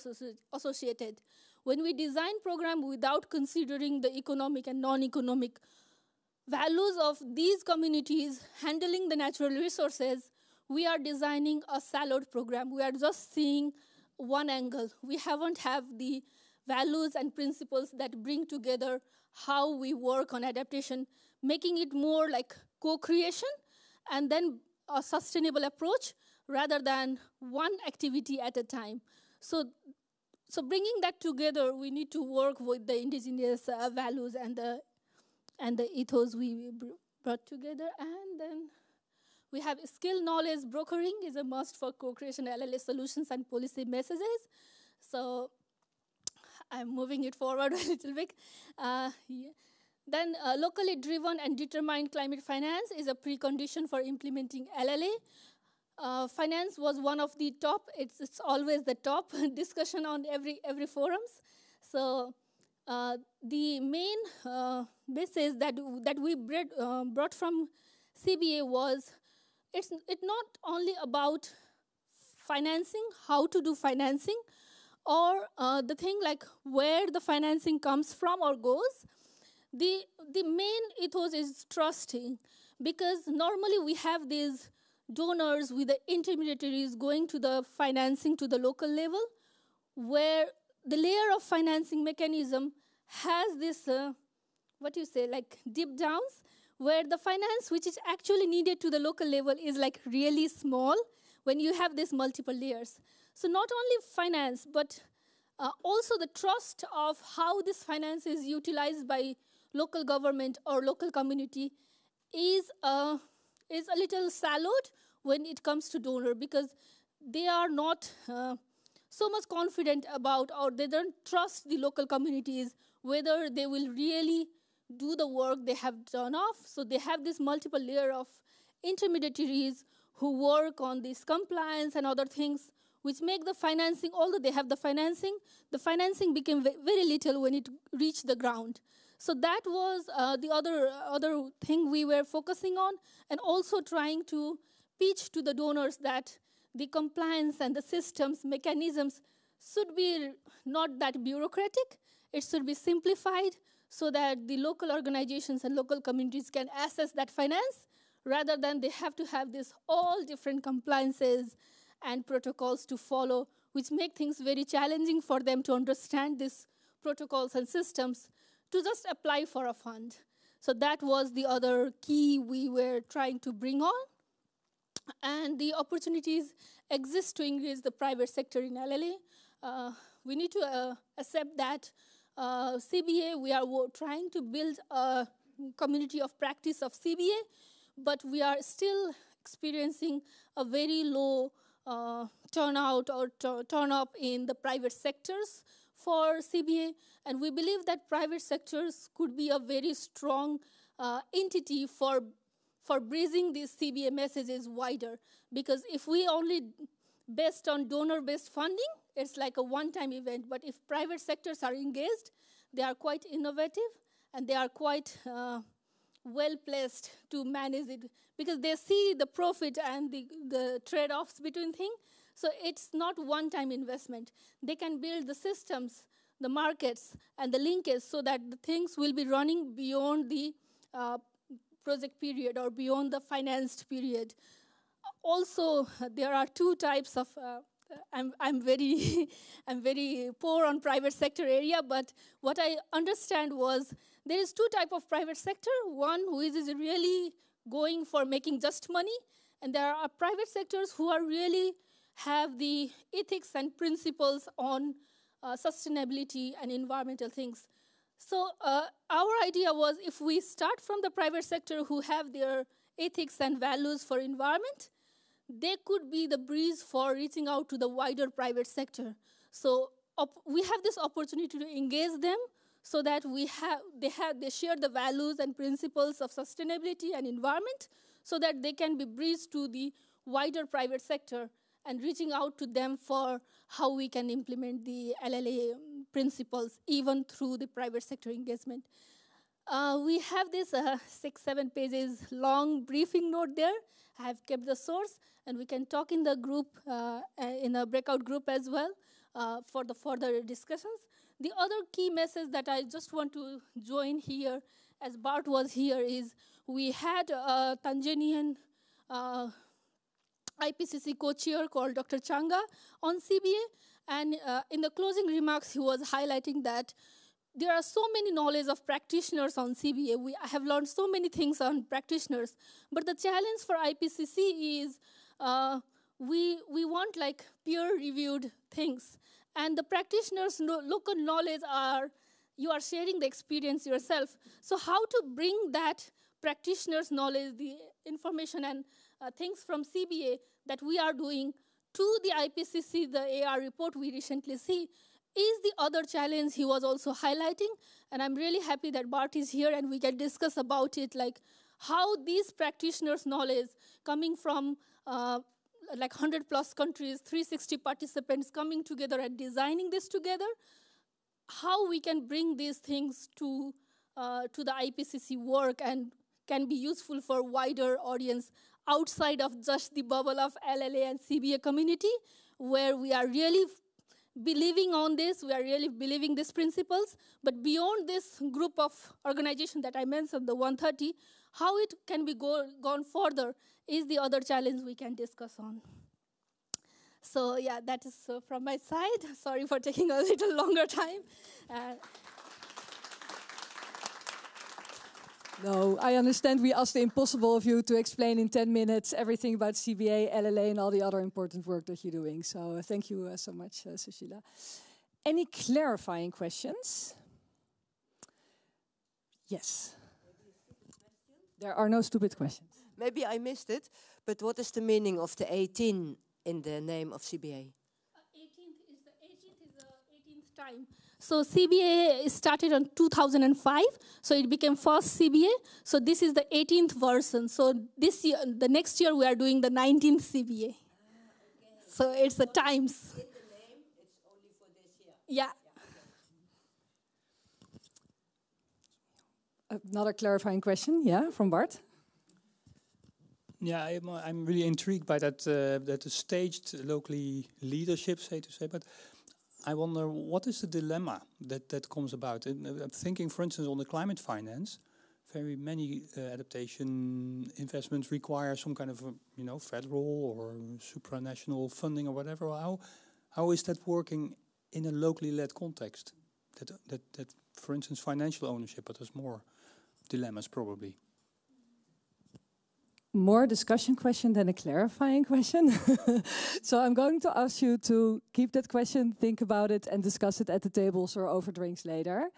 associated. When we design program without considering the economic and non-economic values of these communities handling the natural resources, we are designing a siloed program. We are just seeing one angle. We haven't have the values and principles that bring together how we work on adaptation, making it more like co-creation and then a sustainable approach rather than one activity at a time. So bringing that together, we need to work with the indigenous values and the ethos we brought together. And then we have skill knowledge brokering is a must for co-creation LLA solutions and policy messages. So I'm moving it forward a little bit. Yeah. Then locally driven and determined climate finance is a precondition for implementing LLA. Finance was one of the top, it's always the top discussion on every forums. So the main basis that we brought from CBA was, it's not only about financing, how to do financing, or the thing like where the financing comes from or goes. The main ethos is trusting, because normally we have these donors with the intermediaries going to the financing to the local level, where the layer of financing mechanism has this, like deep downs, where the finance which is actually needed to the local level is like really small when you have these multiple layers. So not only finance, but Also, the trust of how this finance is utilized by local government or local community is a little siloed when it comes to donor, because they are not so much confident about, or they don't trust the local communities whether they will really do the work they have done off. So they have this multiple layer of intermediaries who work on this compliance and other things, which make the financing, although they have the financing became very little when it reached the ground. So that was the other thing we were focusing on, and also trying to pitch to the donors that the compliance and the systems, mechanisms should be not that bureaucratic. It should be simplified so that the local organizations and local communities can access that finance, rather than they have to have this all different compliances and protocols to follow, which make things very challenging for them to understand these protocols and systems to just apply for a fund. So that was the other key we were trying to bring on. And the opportunities exist to engage the private sector in LLA. We need to accept that CBA, we are trying to build a community of practice of CBA, but we are still experiencing a very low turnout or turn-up in the private sectors for CBA, and we believe that private sectors could be a very strong entity for bridging these CBA messages wider. Because if we only based on donor-based funding, it's like a one-time event. But if private sectors are engaged, they are quite innovative, and they are quite well-placed to manage it, because they see the profit and the trade-offs between things. So it's not one-time investment. They can build the systems, the markets, and the linkage so that the things will be running beyond the project period or beyond the financed period. Also, there are two types of, I'm very poor on private sector area, but what I understand was there is two types of private sector. One who is really going for making just money, and there are private sectors who are really have the ethics and principles on sustainability and environmental things. So our idea was, if we start from the private sector who have their ethics and values for environment, they could be the breeze for reaching out to the wider private sector. So we have this opportunity to engage them so that they share the values and principles of sustainability and environment, so that they can be breezed to the wider private sector and reaching out to them for how we can implement the LLA principles even through the private sector engagement. We have this 6-7 pages long briefing note there. I have kept the source, and we can talk in the group, in a breakout group as well, for the further discussions. The other key message that I just want to join here, as Bart was here, is we had a Tanzanian IPCC co-chair called Dr. Changa on CBA, and in the closing remarks, he was highlighting that there are so many knowledge of practitioners on CBA. I have learned so many things on practitioners, but the challenge for IPCC is we want like peer-reviewed things, and the practitioners' local knowledge you are sharing the experience yourself. So how to bring that practitioners' knowledge, the information and things from CBA that we are doing to the IPCC, the AR report we recently see, is the other challenge he was also highlighting. And I'm really happy that Bart is here and we can discuss about it, like how these practitioners' knowledge coming from like 100+ countries, 360 participants coming together and designing this together, how we can bring these things to the IPCC work and can be useful for wider audience outside of just the bubble of LLA and CBA community, where we are really believing on this, we are really believing these principles, but beyond this group of organizations that I mentioned, the 130, how it can be gone further is the other challenge we can discuss on. So yeah, that is from my side. Sorry for taking a little longer time. No, I understand we asked the impossible of you to explain in 10 minutes everything about CBA, LLA, and all the other important work that you're doing. So thank you so much, Sushila. Any clarifying questions? Yes. There are no stupid questions. Maybe I missed it, but what is the meaning of the 18 in the name of CBA? 18th is the 18th time. So CBA started in 2005, so it became first CBA. So this is the 18th version. So this year, the next year, we are doing the 19th CBA. Okay. So it's the times. In the name, it's only for this year. Yeah. Another clarifying question, yeah, from Bart. Yeah, I'm really intrigued by that that staged locally leadership, say to say. But I wonder, what is the dilemma that comes about? I'm thinking, for instance, on the climate finance, very many adaptation investments require some kind of, federal or supranational funding or whatever. How is that working in a locally led context? That for instance, financial ownership, but there's more dilemmas probably. More discussion question than a clarifying question. So I'm going to ask you to keep that question, think about it, and discuss it at the tables or over drinks later.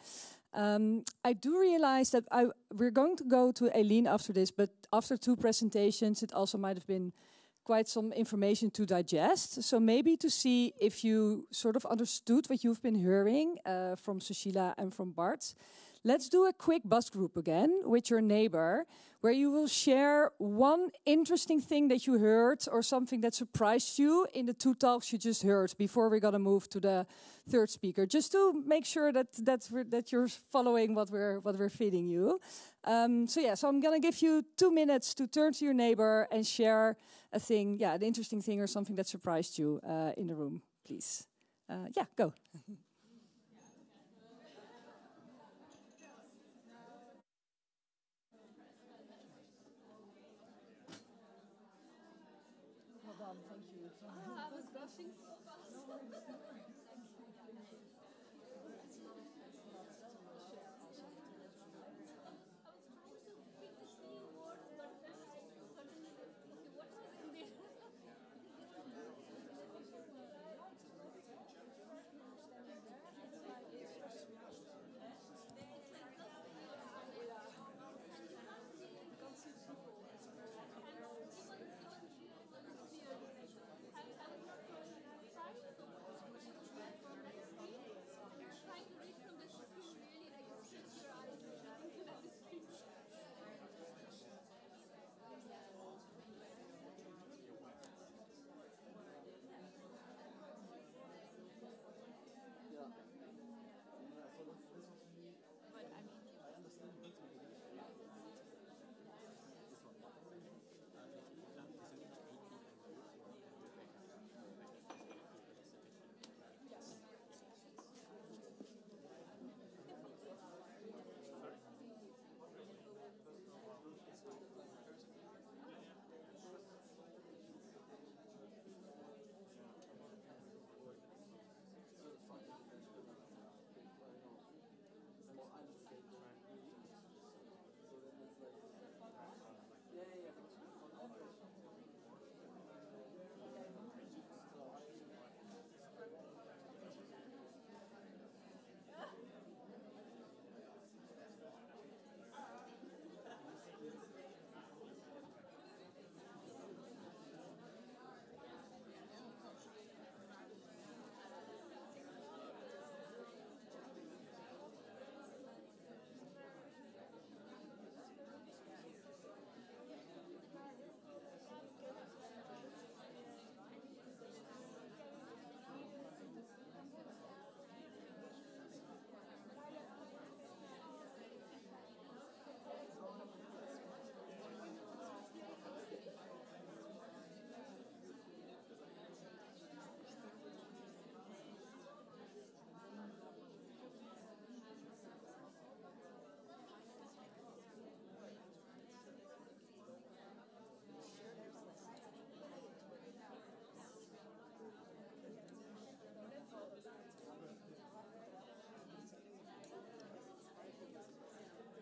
I do realize that we're going to go to Eileen after this, but after 2 presentations, it also might have been quite some information to digest. So maybe to see if you sort of understood what you've been hearing from Sushila and from Bart. Let's do a quick bus group again with your neighbor, where you will share one interesting thing that you heard or something that surprised you in the 2 talks you just heard before we're going to move to the 3rd speaker, just to make sure that you're following what we're feeding you. So I'm going to give you 2 minutes to turn to your neighbor and share a thing, an interesting thing or something that surprised you in the room, please. Go.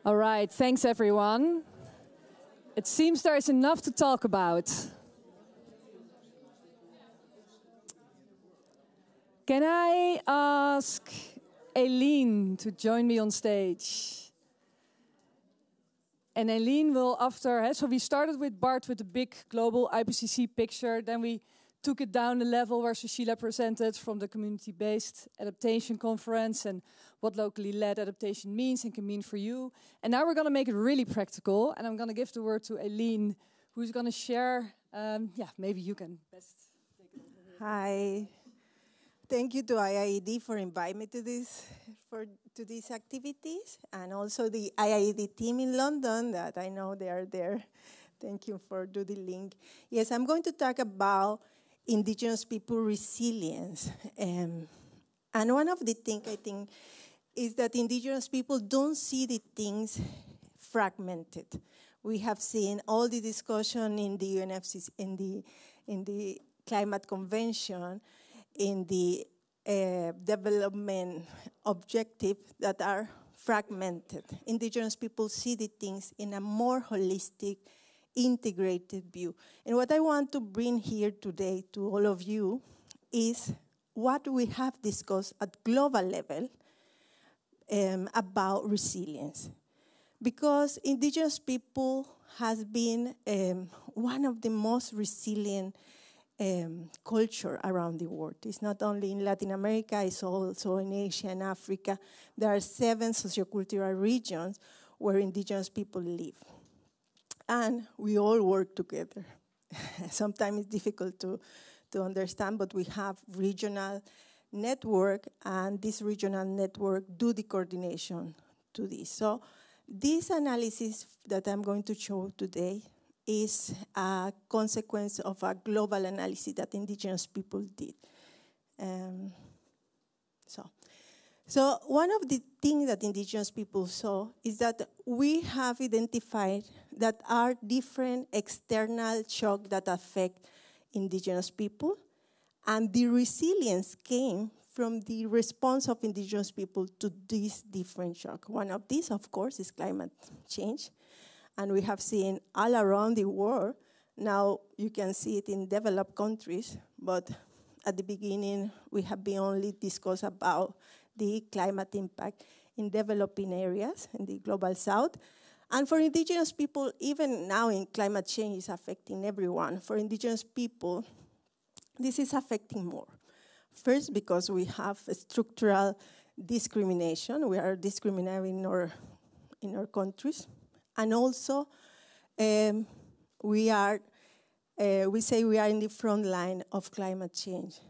All right, thanks everyone. It seems there is enough to talk about. Can I ask Aileen to join me on stage? And Aileen will after, so we started with Bart with the big global IPCC picture, then we took it down the level where Sushila presented from the Community-Based Adaptation Conference and what locally led adaptation means and can mean for you. And now we're going to make it really practical, and I'm going to give the word to Aileen, who's going to share, maybe you can best take it over. Hi. Thank you to IIED for inviting me to these activities, and also the IIED team in London that I know they are there. Thank you for doing the link. Yes, I'm going to talk about indigenous people resilience. And one of the things I think is that indigenous people don't see the things fragmented. We have seen all the discussion in the UNFCCC, in the Climate Convention, in the development objectives that are fragmented. Indigenous people see the things in a more holistic, integrated view. And what I want to bring here today to all of you is what we have discussed at global level about resilience. Because indigenous people has been one of the most resilient culture around the world. It's not only in Latin America, it's also in Asia and Africa. There are 7 sociocultural regions where indigenous people live. And we all work together. Sometimes it's difficult to understand, but we have regional network, and this regional network do the coordination to this. So this analysis that I'm going to show today is a consequence of a global analysis that indigenous people did. So one of the things that indigenous people saw is that we have identified that are different external shocks that affect indigenous people, and the resilience came from the response of indigenous people to these different shocks. One of these, of course, is climate change, and we have seen all around the world. Now you can see it in developed countries, but at the beginning we have been only discussed about the climate impact in developing areas in the global south. And for indigenous people, even now in climate change is affecting everyone. For indigenous people, this is affecting more. First, because we have a structural discrimination. We are discriminating in our countries. And also, we say we are in the front line of climate change.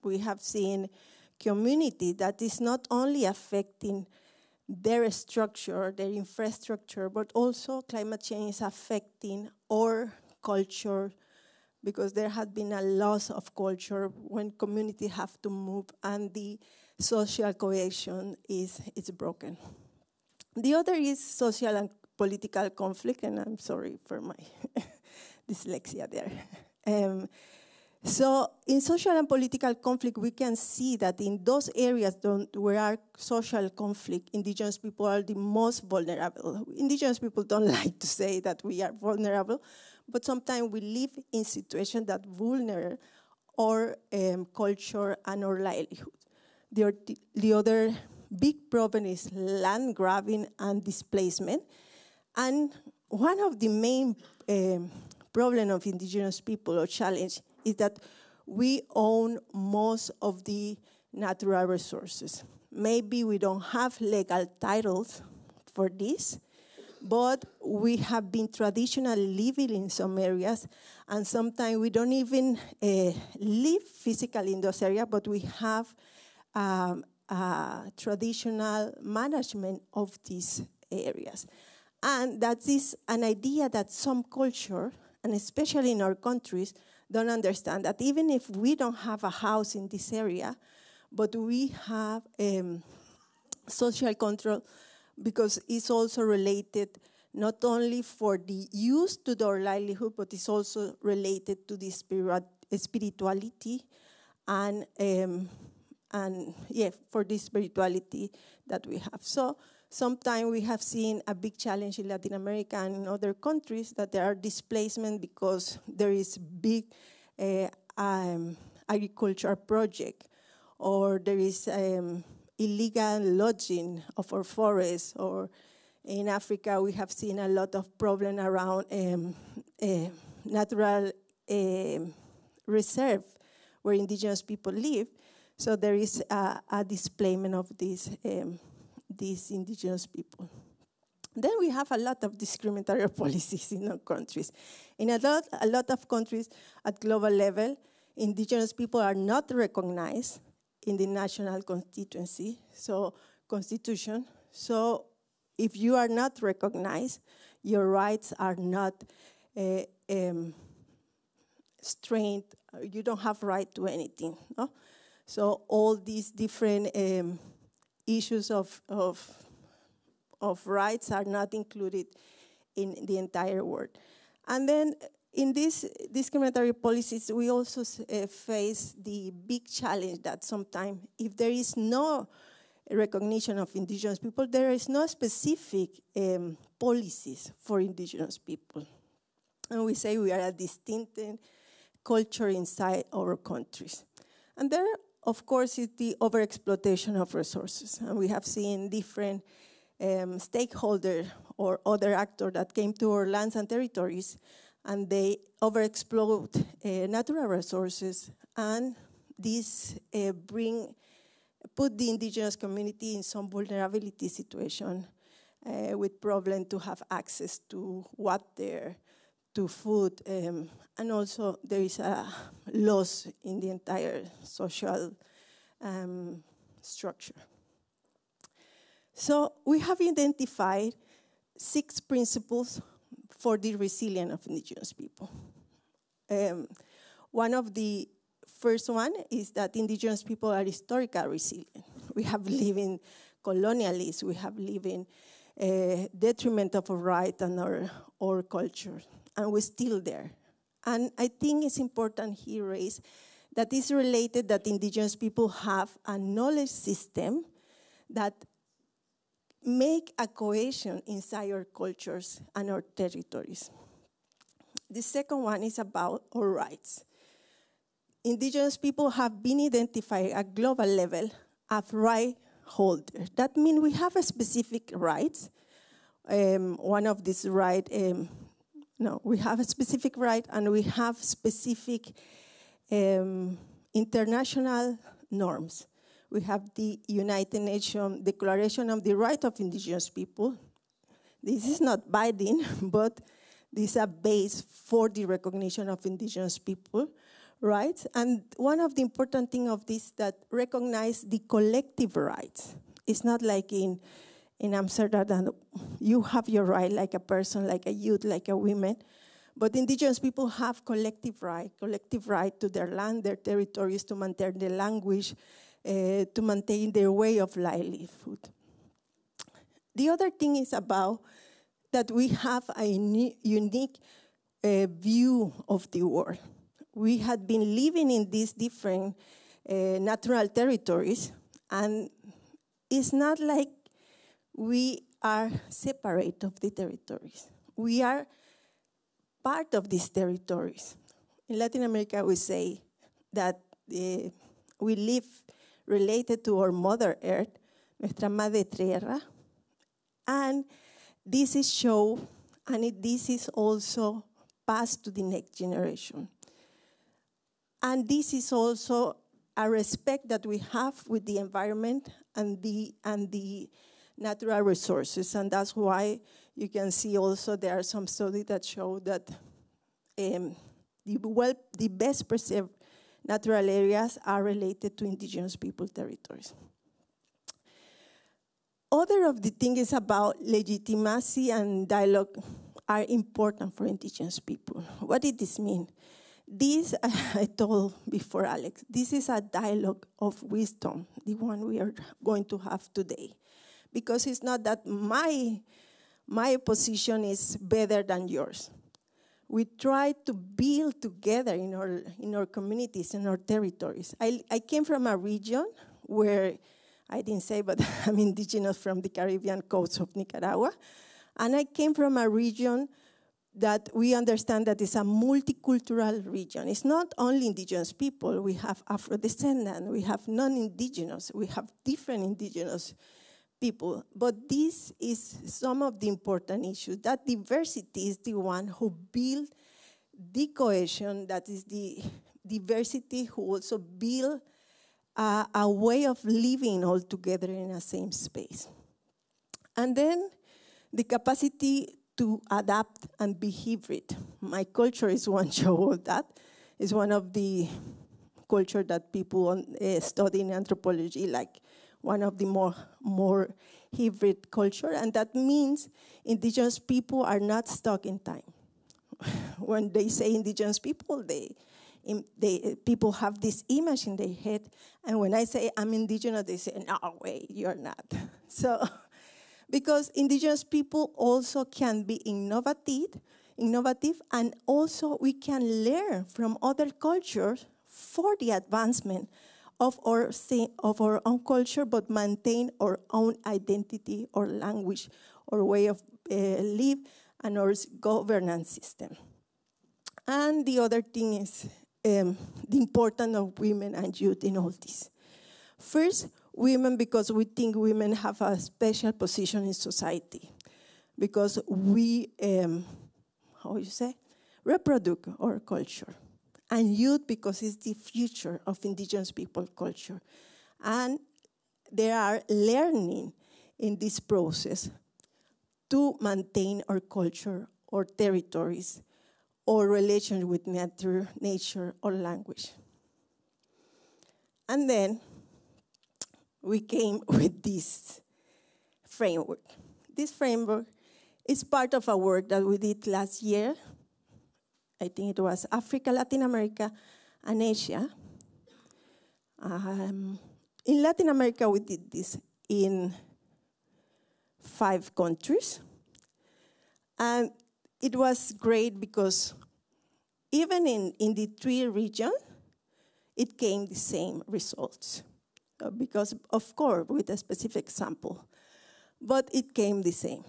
We have seen community that is not only affecting their structure, their infrastructure, but also climate change is affecting our culture, because there has been a loss of culture when communities have to move and the social cohesion is broken. The other is social and political conflict, and I'm sorry for my dyslexia there. So in social and political conflict, we can see that in those areas where are social conflict, indigenous people are the most vulnerable. Indigenous people don't like to say that we are vulnerable, but sometimes we live in situations that vulnerate our culture and our livelihood. The other big problem is land grabbing and displacement. And one of the main problems of indigenous people or challenge is that we own most of the natural resources. Maybe we don't have legal titles for this, but we have been traditionally living in some areas, and sometimes we don't even live physically in those areas, but we have traditional management of these areas. And that is an idea that some culture, and especially in our countries, don't understand, that even if we don't have a house in this area, but we have social control, because it's also related not only for the use to our livelihood, but it's also related to the spirituality and for the spirituality that we have. So sometimes we have seen a big challenge in Latin America and in other countries that there are displacement because there is big agricultural project, or there is illegal logging of our forests, or in Africa we have seen a lot of problem around natural reserve where indigenous people live. So there is a displacement of these indigenous people. Then we have a lot of discriminatory policies in our countries. In a lot of countries at global level, indigenous people are not recognized in the national constitution. So if you are not recognized, your rights are not strained. You don't have right to anything. No? So all these different issues of rights are not included in the entire world. And then in these discriminatory policies, we also face the big challenge that sometimes if there is no recognition of indigenous people, there is no specific policies for indigenous people. And we say we are a distinct culture inside our countries. And there, of course, is the overexploitation of resources. And we have seen different stakeholders or other actors that came to our lands and territories, and they overexploit natural resources, and this put the indigenous community in some vulnerability situation with problem to have access to water, to food, and also there is a loss in the entire social structure. So we have identified 6 principles for the resilience of indigenous people. One of the first one is that indigenous people are historically resilient. We have lived in colonialism, we have lived in detriment of our right and our culture, and we're still there. And I think it's important here is that it's related that indigenous people have a knowledge system that make a cohesion inside our cultures and our territories. The second one is about our rights. Indigenous people have been identified at global level as right holders. That means we have a specific rights. One of these rights, we have a specific right, and we have specific international norms. We have the United Nations Declaration of the Right of Indigenous People. This is not binding, but this is a base for the recognition of indigenous people rights. And one of the important things of this that recognize the collective rights. It's not like in Amsterdam that you have your right like a person, like a youth, like a woman. But indigenous people have collective right to their land, their territories, to maintain their language, to maintain their way of livelihood. The other thing is about that we have a unique view of the world. We had been living in these different natural territories, and it's not like we are separate of the territories. We are part of these territories. In Latin America, we say that we live related to our Mother Earth, nuestra Madre Tierra, and this is shown, and this is also passed to the next generation. And this is also a respect that we have with the environment and the natural resources, and that's why you can see also there are some studies that show that the best preserved natural areas are related to indigenous people territories. Other of the things about legitimacy and dialogue are important for indigenous people. What did this mean? This, I told before Alex, this is a dialogue of wisdom, the one we are going to have today. Because it's not that my position is better than yours. We try to build together in our communities, in our territories. I came from a region where, I didn't say, but I'm indigenous from the Caribbean coast of Nicaragua. And I came from a region that we understand that it's a multicultural region. It's not only indigenous people. We have Afro-descendant, we have non-indigenous, we have different indigenous people. But this is some of the important issues. That diversity is the one who build the cohesion, that is the diversity who also build a way of living all together in the same space. And then the capacity to adapt and be hybrid. My culture is one show of that. It's one of the culture that people study in anthropology, like one of the more hybrid culture, and that means indigenous people are not stuck in time. When they say indigenous people, people have this image in their head, and when I say I'm indigenous, they say, no way, you're not. So, because indigenous people also can be innovative, and also we can learn from other cultures for the advancement of our own culture, but maintain our own identity or language or way of live and our governance system. And the other thing is the importance of women and youth in all this. First, women, because we think women have a special position in society, because we, reproduce our culture. And youth, because it's the future of indigenous people culture. And they are learning in this process to maintain our culture, our territories, or relation with nature or language. And then we came with this framework. This framework is part of a work that we did last year. I think it was Africa, Latin America, and Asia. In Latin America, we did this in 5 countries. And it was great because even in the 3 regions, it came the same results. Because, of course, with a specific sample. But it came the same.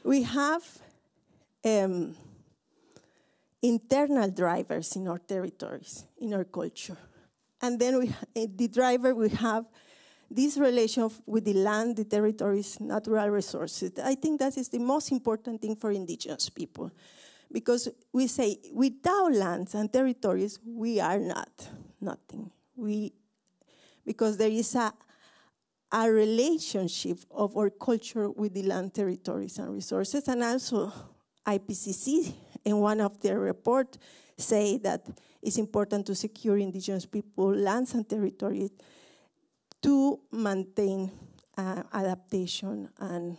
We have internal drivers in our territories, in our culture. And then the driver, we have this relation with the land, the territories, natural resources. I think that is the most important thing for indigenous people. Because we say, without lands and territories, we are nothing. Because there is a relationship of our culture with the land, territories, and resources. And also, IPCC, in one of their reports, say that it's important to secure indigenous people lands and territories to maintain adaptation and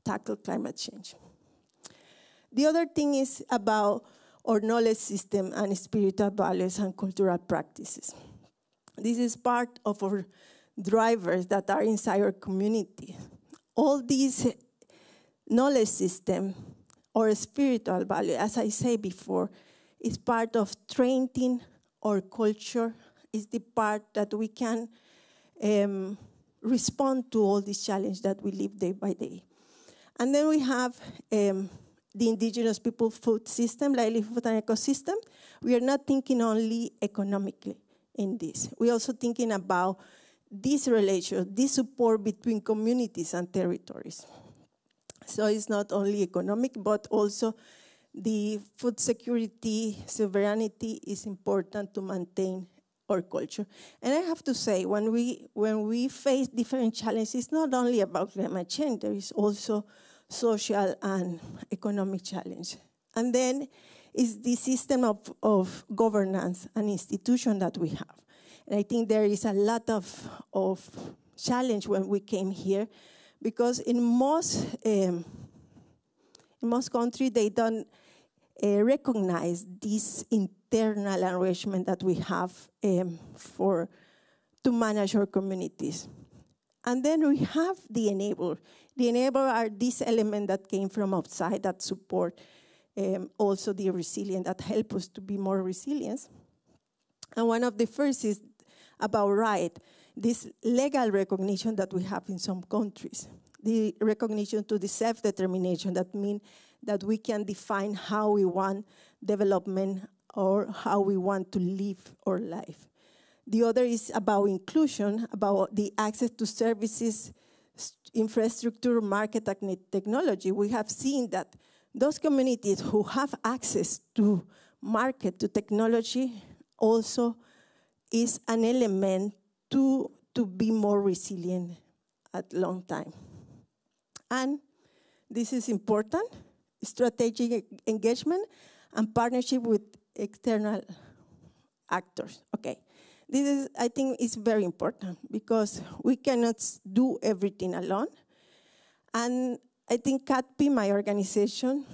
tackle climate change. The other thing is about our knowledge system and spiritual values and cultural practices. This is part of our drivers that are inside our community. All these knowledge system or spiritual value, as I said before, is part of training our culture, is the part that we can respond to all these challenges that we live day by day. And then we have the indigenous people food system, livelihood and ecosystem. We are not thinking only economically in this. We're also thinking about this relation, this support between communities and territories. So it's not only economic, but also the food security, sovereignty is important to maintain our culture. And I have to say, when we face different challenges, it's not only about climate change, there is also social and economic challenge. And then is the system of governance and institution that we have. And I think there is a lot of challenge when we came here, because in most countries, they don't recognize this internal arrangement that we have to manage our communities. And then we have the enabler. The enabler are these elements that came from outside that support also the resilience, that help us to be more resilient. And one of the first is about right, this legal recognition that we have in some countries, the recognition to the self-determination, that means that we can define how we want development or how we want to live our life. The other is about inclusion, about the access to services, infrastructure, market, and technology. We have seen that those communities who have access to market, to technology, also is an element to be more resilient at long time. And this is important, strategic engagement and partnership with external actors. Okay, this is, I think, is very important because we cannot do everything alone. And I think CATP, my organization,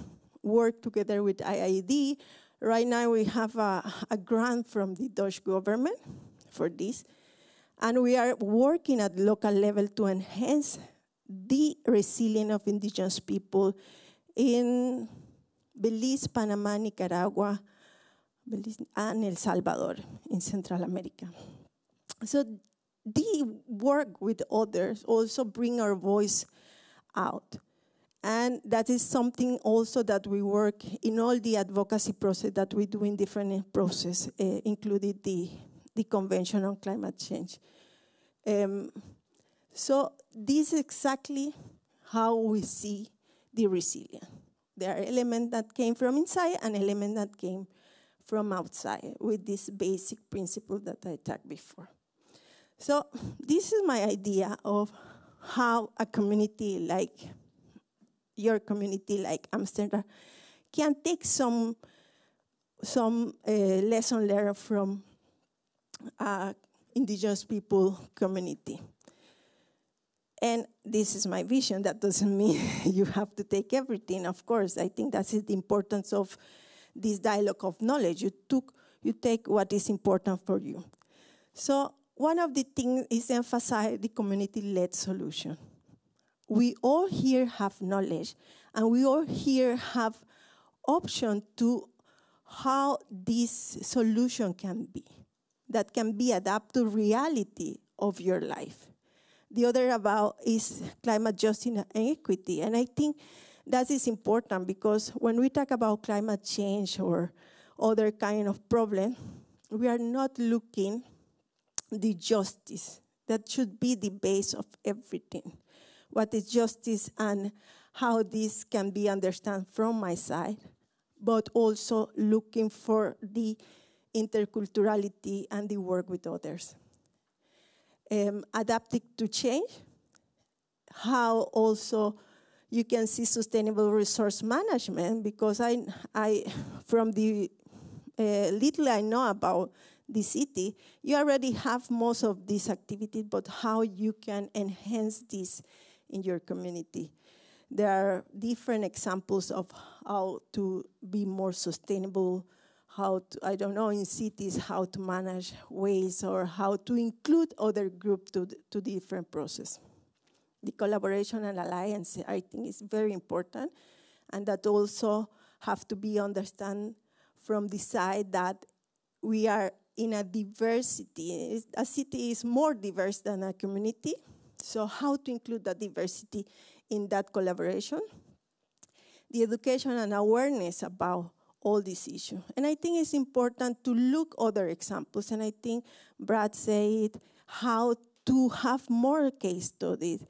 work together with IIED. Right now we have a grant from the Dutch government for this. And we are working at local level to enhance the resilience of indigenous people in Belize, Panama, Nicaragua, and El Salvador in Central America. So the work with others also bring our voice out. And that is something also that we work in all the advocacy process that we do in different processes, including the Convention on Climate Change. So this is exactly how we see the resilience. There are elements that came from inside and elements that came from outside with this basic principle that I talked before. So this is my idea of how a community like your community like Amsterdam can take some lesson learned from indigenous people community. And this is my vision. That doesn't mean you have to take everything, of course. I think that's the importance of this dialogue of knowledge. You take what is important for you. So one of the things is emphasize the community-led solution. We all here have knowledge, and we all here have option to how this solution can be, that can be adapted to reality of your life. The other about is climate justice and equity, and I think that is important because when we talk about climate change or other kind of problem, we are not looking the justice. That should be the base of everything. What is justice and how this can be understood from my side, but also looking for the interculturality and the work with others. Adapting to change, how also you can see sustainable resource management, because I from the little I know about the city, you already have most of these activities, but how you can enhance this in your community. There are different examples of how to be more sustainable, how to, I don't know, in cities, how to manage waste or how to include other groups to the different process. The collaboration and alliance, I think, is very important, and that also have to be understood from the side that we are in a diversity. A city is more diverse than a community, so how to include that diversity in that collaboration? The education and awareness about all these issues. And I think it's important to look other examples, and I think Brad said how to have more case studies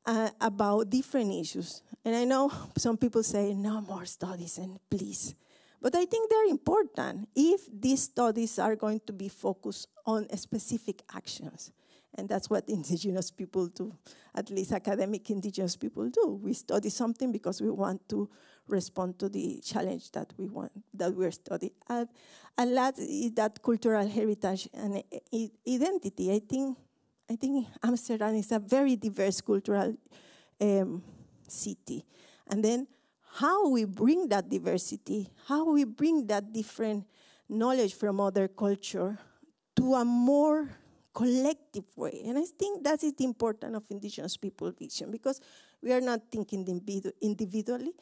about different issues. And I know some people say, no more studies, and please. But I think they're important if these studies are going to be focused on specific actions. And that's what indigenous people do, at least academic indigenous people do. We study something because we want to respond to the challenge that we want, that we're studying. And that is that cultural heritage and identity. I think Amsterdam is a very diverse cultural city. And then how we bring that diversity, how we bring that different knowledge from other culture to a more collective way. And I think that is the importance of indigenous people vision, because we are not thinking individually,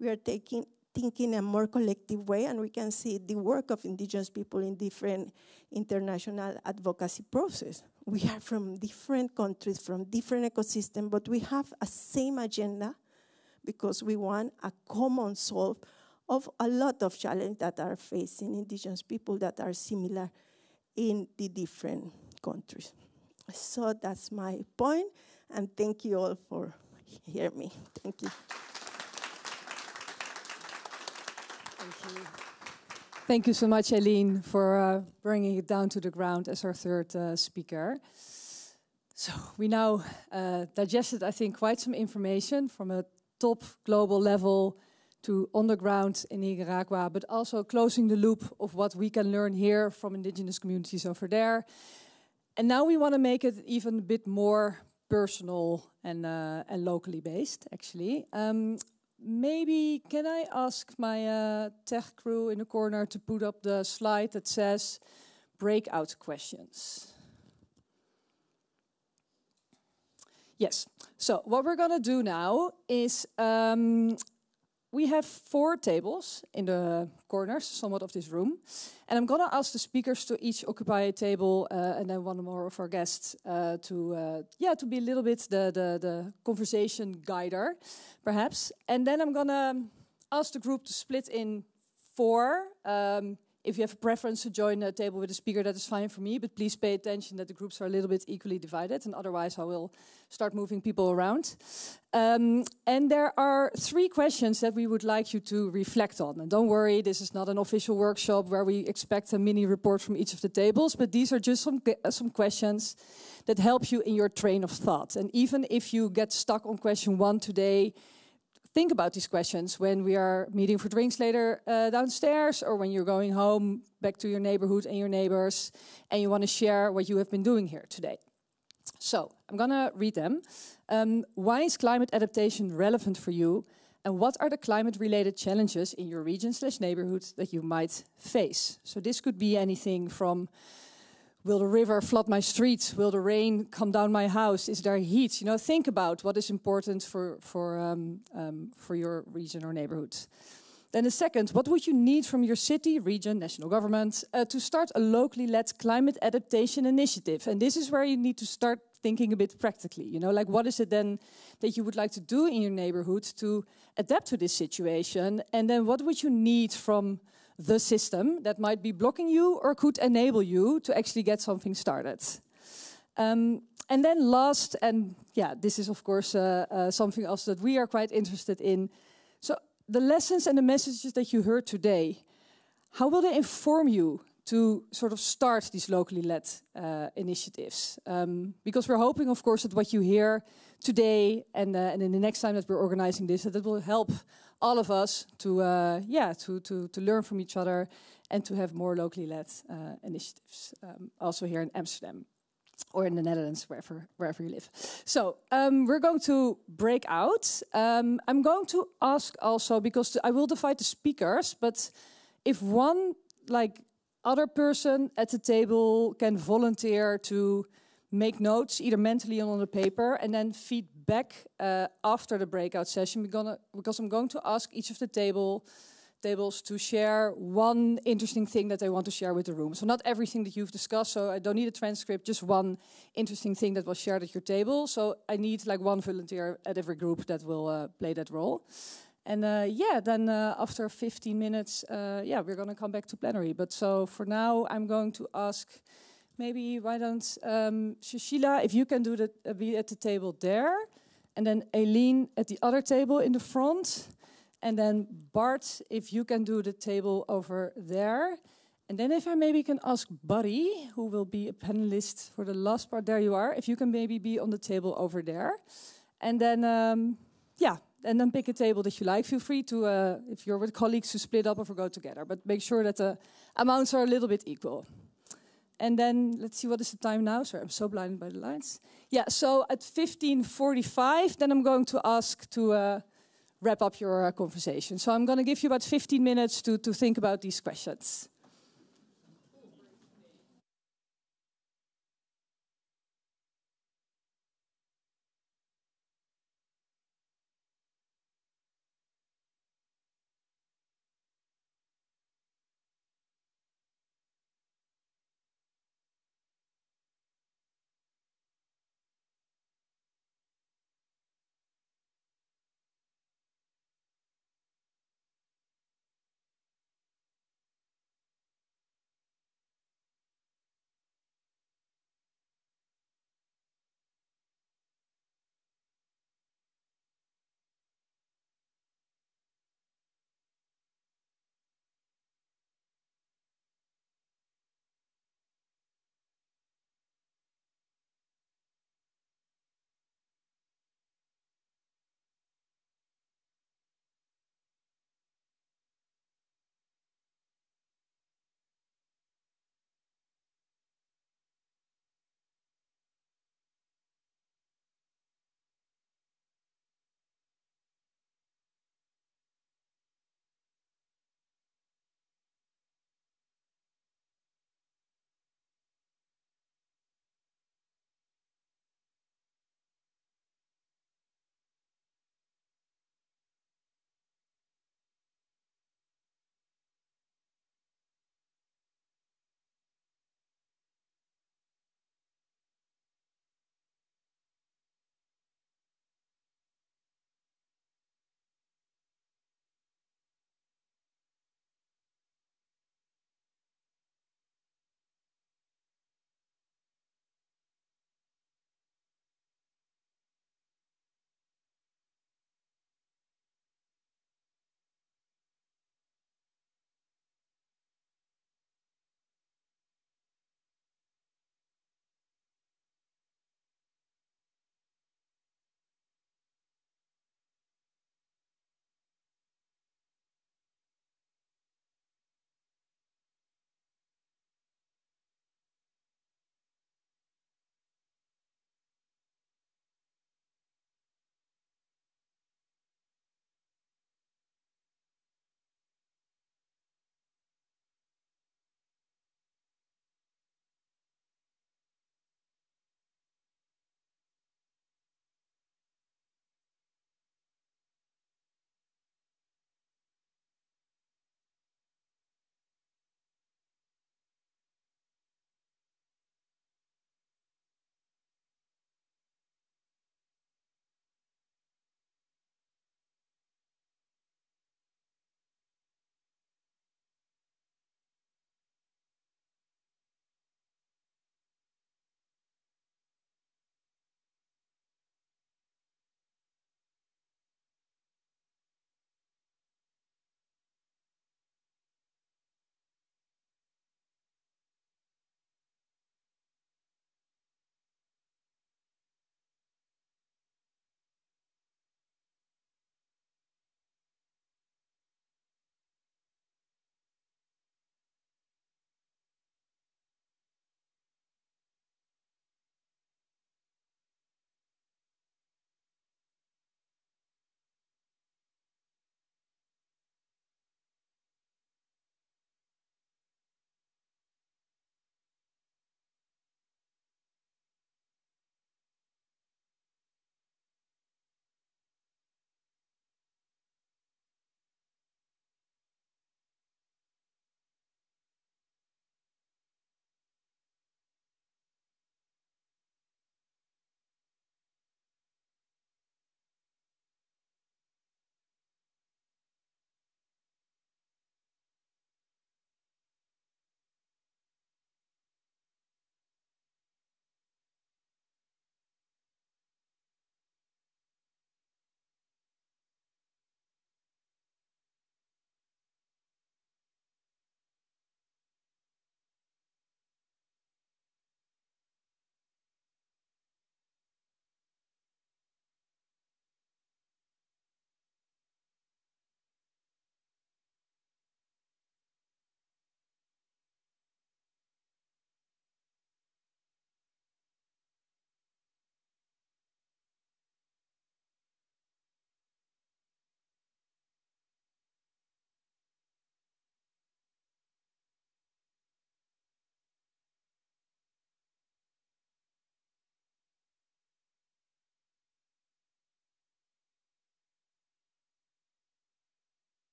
we are thinking in a more collective way, and we can see the work of indigenous people in different international advocacy process. We are from different countries, from different ecosystems, but we have a same agenda, because we want a common solve of a lot of challenges that are facing indigenous people that are similar in the different countries. So that's my point, and thank you all for hearing me. Thank you. Thank you. Thank you so much, Eileen, for bringing it down to the ground as our third speaker. So we now digested, I think, quite some information from a top global level to on the ground in Nicaragua, but also closing the loop of what we can learn here from indigenous communities over there. And now we want to make it even a bit more personal and locally based, actually. Maybe can I ask my tech crew in the corner to put up the slide that says breakout questions? Yes. So what we're going to do now is we have 4 tables in the corners, somewhat of this room. And I'm going to ask the speakers to each occupy a table and then one more of our guests to be a little bit the conversation guider, perhaps. And then I'm going to ask the group to split in 4. If you have a preference to join a table with a speaker, that is fine for me, but please pay attention that the groups are a little bit equally divided, and otherwise I will start moving people around. And there are 3 questions that we would like you to reflect on. And don't worry, this is not an official workshop where we expect a mini report from each of the tables, but these are just some questions that help you in your train of thought. And even if you get stuck on question 1 today, think about these questions when we are meeting for drinks later downstairs, or when you're going home back to your neighborhood and your neighbors, and you want to share what you have been doing here today. So I'm going to read them. Why is climate adaptation relevant for you? And what are the climate-related challenges in your region/neighborhood that you might face? So this could be anything from, will the river flood my streets? Will the rain come down my house? Is there heat? You know, think about what is important for your region or neighborhood. Then the second, what would you need from your city, region, national government to start a locally led climate adaptation initiative? And this is where you need to start thinking a bit practically. You know, like what is it then that you would like to do in your neighborhood to adapt to this situation? And then what would you need from the system that might be blocking you or could enable you to actually get something started? And then last, and yeah, this is of course something else that we are quite interested in. So the lessons and the messages that you heard today, how will they inform you to sort of start these locally led initiatives? Because we're hoping, of course, that what you hear today and in the next time that we're organizing this, that it will help all of us to learn from each other and to have more locally led initiatives, also here in Amsterdam or in the Netherlands, wherever you live. So we're going to break out. I'm going to ask also, because I will divide the speakers, but if one other person at the table can volunteer to make notes, either mentally or on the paper, and then feed back after the breakout session, because I'm going to ask each of the tables to share one interesting thing that they want to share with the room. So not everything that you've discussed, so I don't need a transcript, just one interesting thing that was shared at your table. So I need one volunteer at every group that will play that role. And then after 15 minutes, we're going to come back to plenary. But so for now, I'm going to ask, maybe why don't Sushila, if you can be at the table there, and then Eileen at the other table in the front, and then Bart, if you can do the table over there. And then if I maybe can ask Buddy, who will be a panelist for the last part, there you are, if you can maybe be on the table over there. And then, and then pick a table that you like. Feel free to, if you're with colleagues, to split up or go together. But make sure that the amounts are a little bit equal. And then, let's see, what is the time now? Sorry, I'm so blinded by the lights. Yeah, so at 15:45, then I'm going to ask to wrap up your conversation. So I'm going to give you about 15 minutes to think about these questions.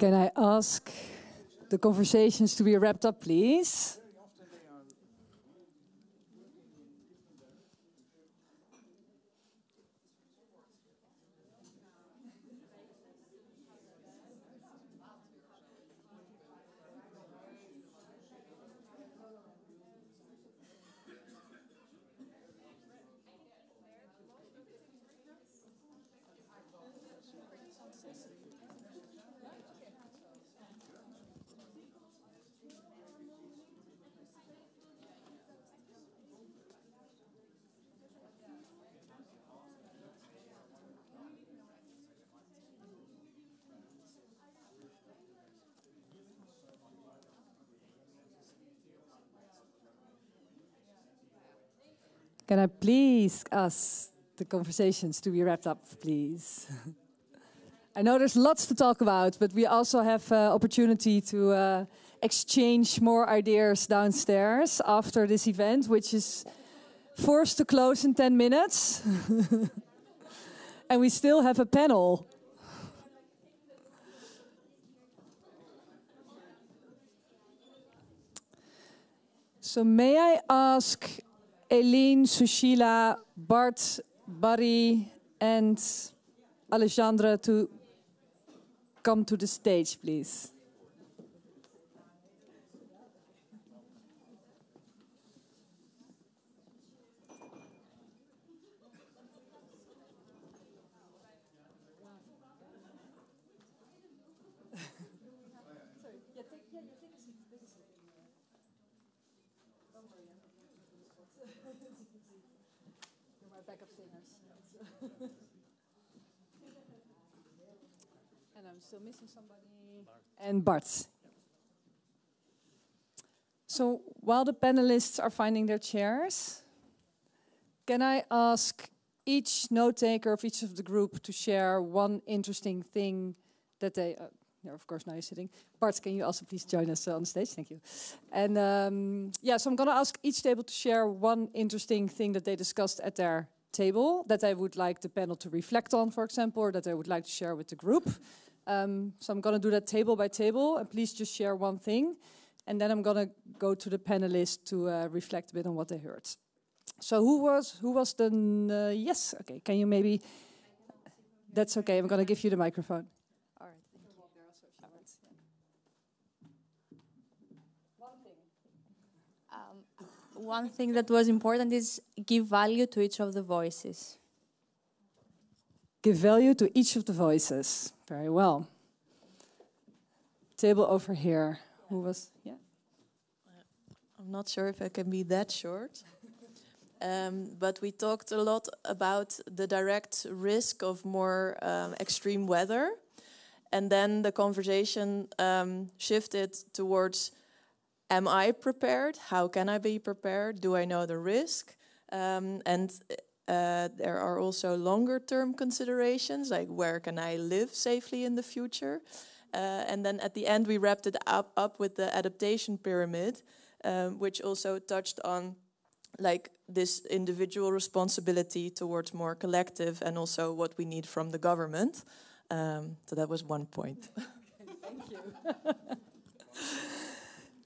Can I ask the conversations to be wrapped up, please? Can I please ask the conversations to be wrapped up, please? I know there's lots to talk about, but we also have opportunity to exchange more ideas downstairs after this event, which is forced to close in 10 minutes. And we still have a panel. So may I ask Eileen, Sushila, Bart, Barry, and Alexandra to come to the stage, please. And I'm still missing somebody. And Bart. So while the panelists are finding their chairs, can I ask each note taker of each of the group to share one interesting thing that they... yeah, of course, now you're sitting. Bart, can you also please join us on the stage? Thank you. And yeah, so I'm going to ask each table to share one interesting thing that they discussed at their table that they would like the panel to reflect on, for example, or that they would like to share with the group. So I'm going to do that table by table, and please just share one thing. And then I'm going to go to the panelists to reflect a bit on what they heard. So who was the... yes, okay, can you maybe... That's okay, I'm going to give you the microphone. All right. One thing that was important is give value to each of the voices. Give value to each of the voices. Very well. Table over here. Who was... Yeah. I'm not sure if I can be that short. But we talked a lot about the direct risk of more extreme weather. And then the conversation shifted towards, am I prepared? How can I be prepared? Do I know the risk? And there are also longer-term considerations, like where can I live safely in the future? And then at the end, we wrapped it up with the adaptation pyramid, which also touched on like this individual responsibility towards more collective and also what we need from the government. So that was one point. Thank you.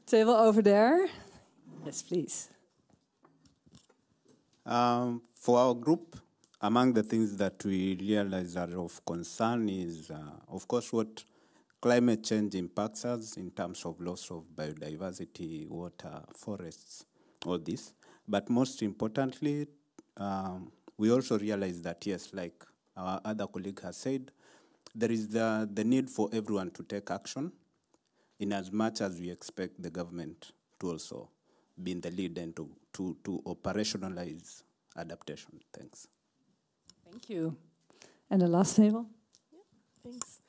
Table over there. Yes, please. For our group, among the things that we realize are of concern is, of course, what climate change impacts us in terms of loss of biodiversity, water, forests, all this. But most importantly, we also realize that, yes, like our other colleague has said, there is the need for everyone to take action in as much as we expect the government to also be in the lead and to operationalize adaptation. Thanks. Thank you. And the last table? Yeah, thanks.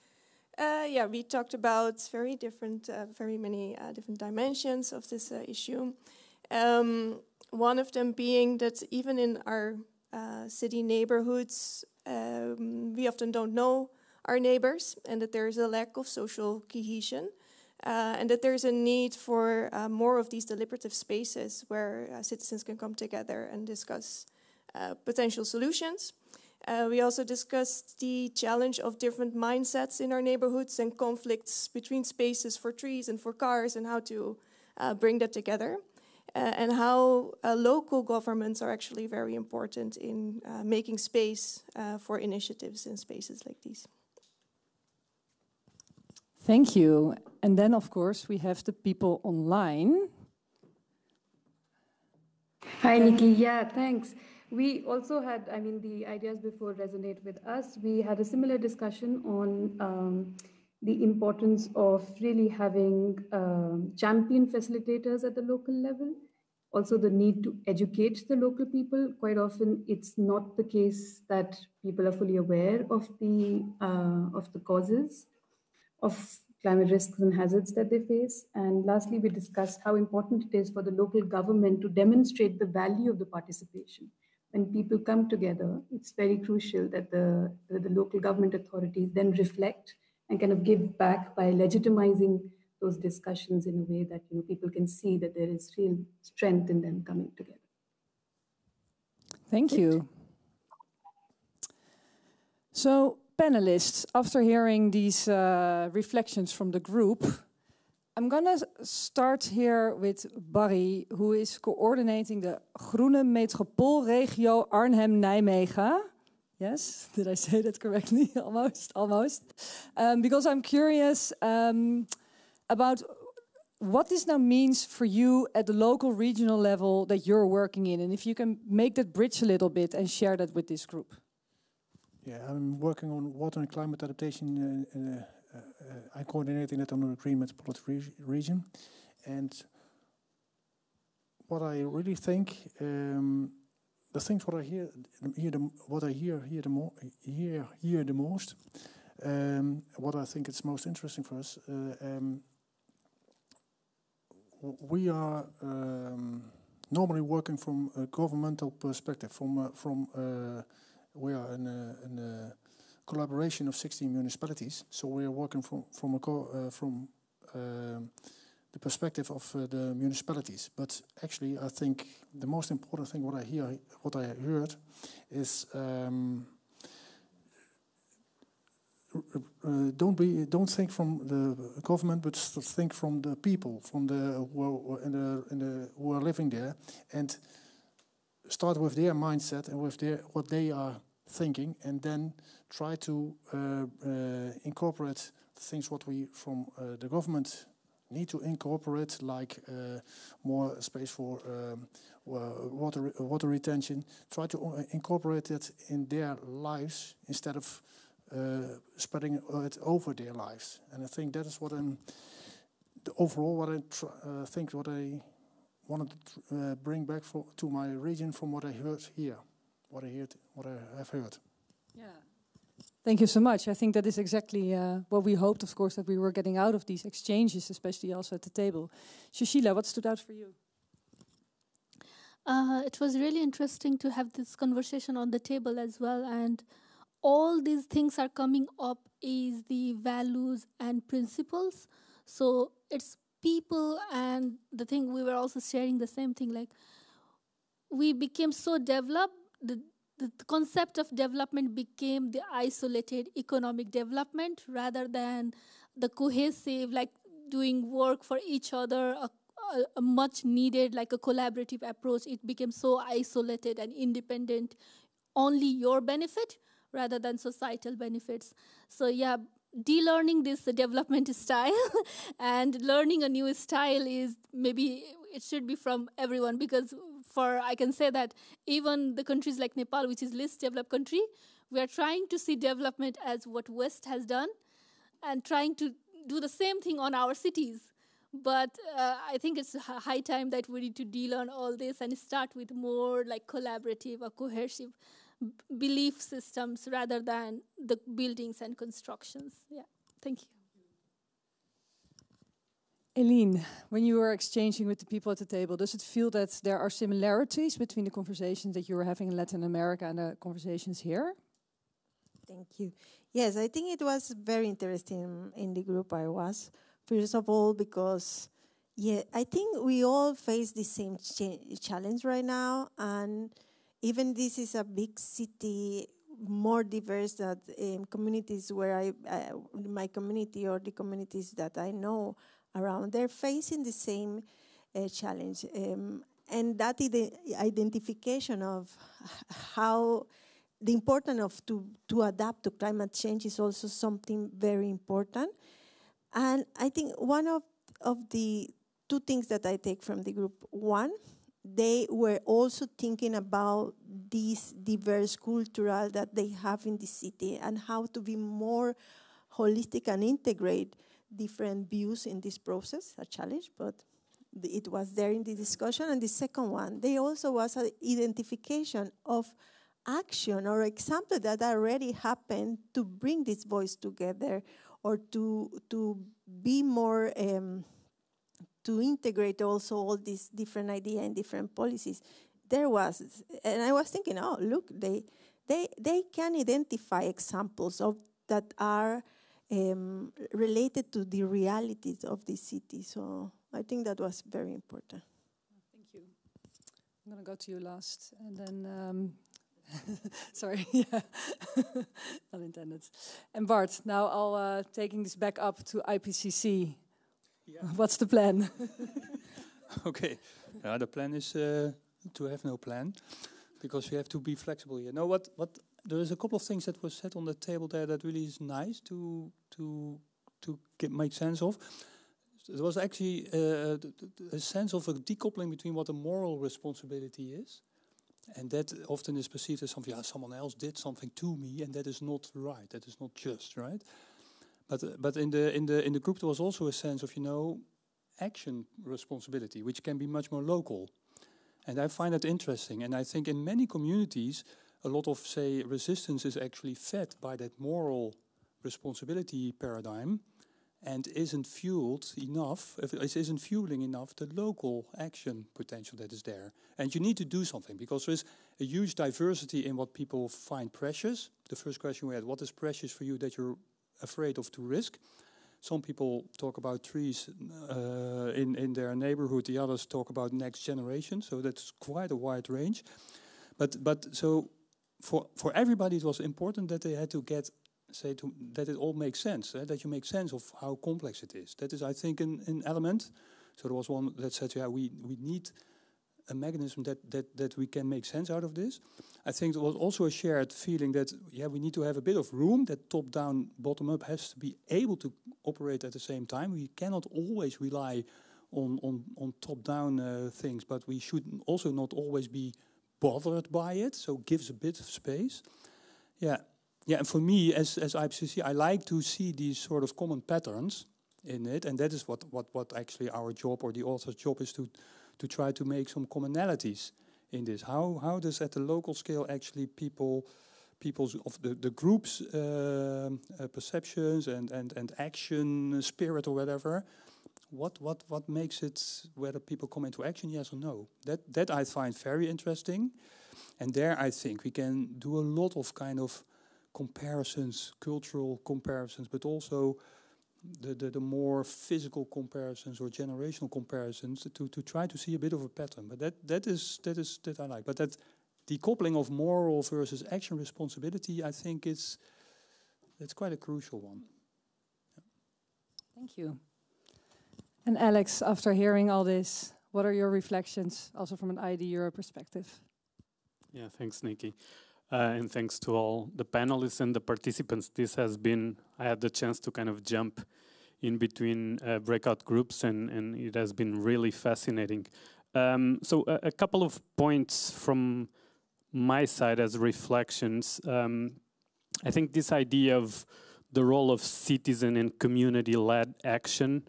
Yeah, we talked about very many different dimensions of this issue. One of them being that even in our city neighborhoods, we often don't know our neighbors, and that there is a lack of social cohesion, and that there's a need for more of these deliberative spaces where citizens can come together and discuss potential solutions. We also discussed the challenge of different mindsets in our neighborhoods and conflicts between spaces for trees and for cars and how to bring that together. And how local governments are actually very important in making space for initiatives in spaces like these. Thank you. And then, of course, we have the people online. Hi, Nikki. Yeah, thanks. We also had, I mean, the ideas before resonate with us. We had a similar discussion on the importance of really having champion facilitators at the local level. Also, the need to educate the local people. Quite often, it's not the case that people are fully aware of the causes of climate risks and hazards that they face. And lastly, we discussed how important it is for the local government to demonstrate the value of the participation. When people come together, it's very crucial that the local government authorities then reflect and kind of give back by legitimizing those discussions in a way that people can see that there is real strength in them coming together. Thank you. So, panelists, after hearing these reflections from the group, I'm going to start here with Barry, who is coordinating the Groene Metropoolregio Arnhem-Nijmegen. Yes, did I say that correctly? Almost. Because I'm curious about what this now means for you at the local, regional level that you're working in, and if you can make that bridge a little bit and share that with this group. Yeah, I'm working on water and climate adaptation. I'm coordinating it on the Green Metropolitan Region. And what I really think, the things what I hear the most, what I think is most interesting for us, we are normally working from a governmental perspective, we are in a collaboration of 16 municipalities, so we are working from the perspective of the municipalities. But actually, I think the most important thing what I heard is don't think from the government, but think from the people, from the who are living there, and start with their mindset and with what they are thinking, and then try to incorporate the things what we from the government need to incorporate, like more space for water retention. Try to incorporate it in their lives instead of spreading it over their lives. And I think that is what overall what I think what I wanted to bring back to my region from what I heard here, what I have heard. Yeah. Thank you so much. I think that is exactly what we hoped, of course, that we were getting out of these exchanges, especially also at the table. Sushila, what stood out for you? It was really interesting to have this conversation on the table as well, and all these things are coming up is the values and principles. So it's people, and the thing we were also sharing the same thing, like we became so developed, the concept of development became the isolated economic development rather than the cohesive, like doing work for each other, a much needed, like a collaborative approach. It became so isolated and independent, only your benefit rather than societal benefits. So yeah, de-learning this development style and learning a new style is maybe it should be from everyone, because I can say that even the countries like Nepal, which is least developed country, we are trying to see development as what West has done and trying to do the same thing on our cities. But I think it's high time that we need to de-learn all this and start with more like collaborative or cohesive belief systems rather than the buildings and constructions. Yeah, thank you. Eileen, when you were exchanging with the people at the table, does it feel that there are similarities between the conversations that you were having in Latin America and the conversations here? Thank you. Yes, I think it was very interesting in the group I was. First of all, because I think we all face the same challenge right now, and even this is a big city, more diverse than communities where my community or the communities that I know around, they're facing the same challenge. And that identification of how the importance of to adapt to climate change is also something very important. And I think one of the two things that I take from the group, one, they were also thinking about this diverse cultural that they have in the city and how to be more holistic and integrate different views in this process, a challenge, but it was there in the discussion. And the second one, there also was an identification of action or example that already happened to bring this voice together or to be more to integrate also all these different ideas and different policies. There was, and I was thinking, oh, look, they can identify examples of that are related to the realities of the city. So I think that was very important. Thank you. I'm going to go to you last, and then, sorry, yeah, not intended. And Bart, now I'll taking this back up to IPCC. Yeah. What's the plan? Okay, the plan is to have no plan, because we have to be flexible here. No, what there is a couple of things that were set on the table there that really is nice to make sense of. There was actually a sense of a decoupling between what a moral responsibility is, and that often is perceived as something, someone else did something to me, and that is not right. That is not just, right? But in the group there was also a sense of, action responsibility, which can be much more local. And I find that interesting. And I think in many communities, a lot of, say, resistance is actually fed by that moral responsibility paradigm and isn't fueled enough, it isn't fueling enough the local action potential that is there. And you need to do something, because there is a huge diversity in what people find precious. The first question we had, what is precious for you that you're afraid of to risk? Some people talk about trees in their neighborhood, the others talk about next generation, so that's quite a wide range. But so for everybody it was important that they had to get, that it all makes sense, that you make sense of how complex it is. That is, I think, an element. So there was one that said, we need a mechanism that we can make sense out of this. I think there was also a shared feeling that, we need to have a bit of room, that top-down, bottom-up has to be able to operate at the same time. We cannot always rely on top-down things, but we should also not always be bothered by it, so gives a bit of space. And for me, as IPCC, I like to see these sort of common patterns in it, and that is what actually our job or the author's job is, to try to make some commonalities in this. How does at the local scale actually people's of the group's perceptions and action spirit or whatever, what makes it whether people come into action, yes or no? That I find very interesting, and there I think we can do a lot of kind of comparisons, cultural comparisons, but also the more physical comparisons or generational comparisons to try to see a bit of a pattern. But that I like. But that decoupling of moral versus action responsibility, I think that's quite a crucial one. Thank you. And Alex, after hearing all this, what are your reflections, also from an ID Europe perspective? Yeah, thanks, Nikki. And thanks to all the panelists and the participants. I had the chance to kind of jump in between breakout groups, and it has been really fascinating. So a couple of points from my side as reflections. I think this idea of the role of citizen and community-led action,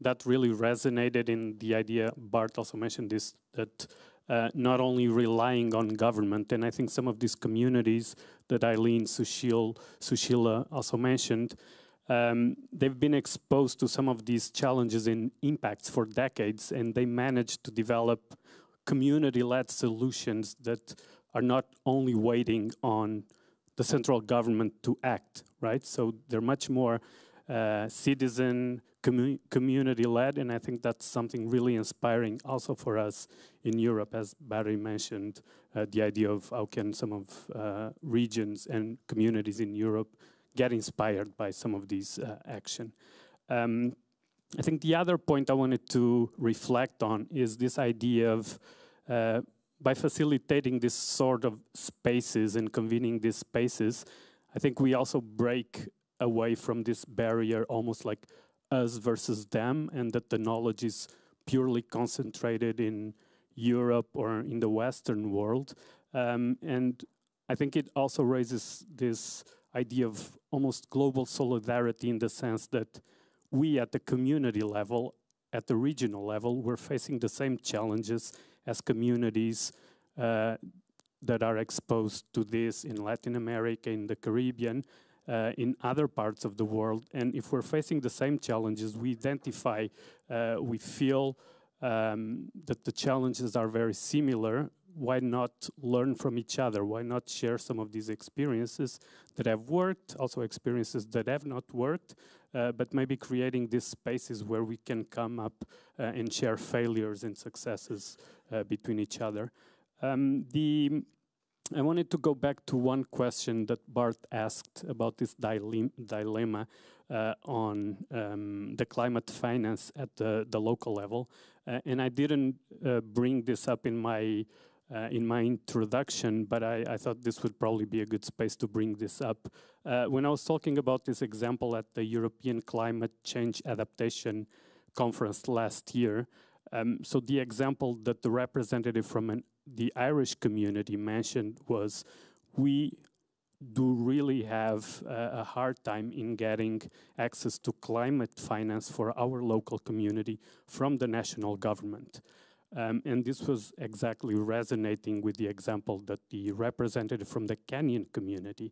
that really resonated in the idea, Bart also mentioned this, that not only relying on government, and I think some of these communities that Eileen, Sushila also mentioned, they've been exposed to some of these challenges and impacts for decades, and they managed to develop community-led solutions that are not only waiting on the central government to act, right? So they're much more citizen, community-led, and I think that's something really inspiring also for us in Europe, as Barry mentioned, the idea of how can some of regions and communities in Europe get inspired by some of these action. I think the other point I wanted to reflect on is this idea of by facilitating this sort of spaces and convening these spaces, I think we also break away from this barrier, almost like us versus them, and that the knowledge is purely concentrated in Europe or in the Western world. And I think it also raises this idea of almost global solidarity, in the sense that we at the community level, at the regional level, we're facing the same challenges as communities that are exposed to this in Latin America, in the Caribbean, in other parts of the world. And if we're facing the same challenges, we identify, we feel that the challenges are very similar. Why not learn from each other? Why not share some of these experiences that have worked, also experiences that have not worked, but maybe creating these spaces where we can come up and share failures and successes between each other. I wanted to go back to one question that Bart asked about this dilemma on the climate finance at the local level. And I didn't bring this up in my introduction, but I thought this would probably be a good space to bring this up. When I was talking about this example at the European Climate Change Adaptation Conference last year, so the example that the representative from the Irish community mentioned was, we do really have a hard time in getting access to climate finance for our local community from the national government. And this was exactly resonating with the example that the representative from the Kenyan community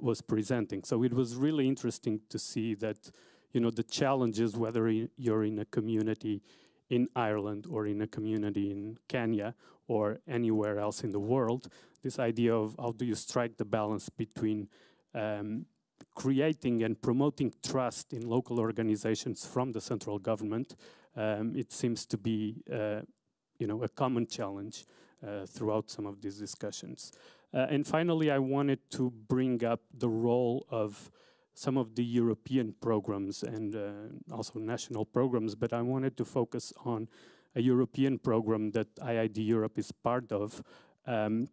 was presenting. So it was really interesting to see that, you know, the challenges, whether you're in a community in Ireland or in a community in Kenya or anywhere else in the world, this idea of how do you strike the balance between creating and promoting trust in local organizations from the central government, it seems to be you know, a common challenge throughout some of these discussions. And finally, I wanted to bring up the role of some of the European programs and also national programs, but I wanted to focus on a European program that IID Europe is part of. And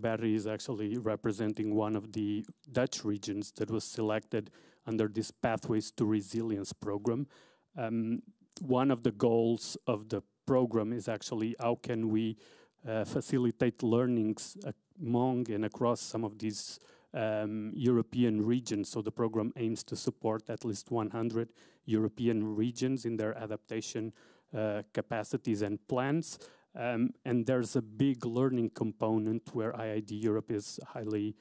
Barry is actually representing one of the Dutch regions that was selected under this Pathways to Resilience program. One of the goals of the program is actually how can we facilitate learnings among and across some of these European regions. So the program aims to support at least 100 European regions in their adaptation capacities and plans. And there's a big learning component where IID Europe is highly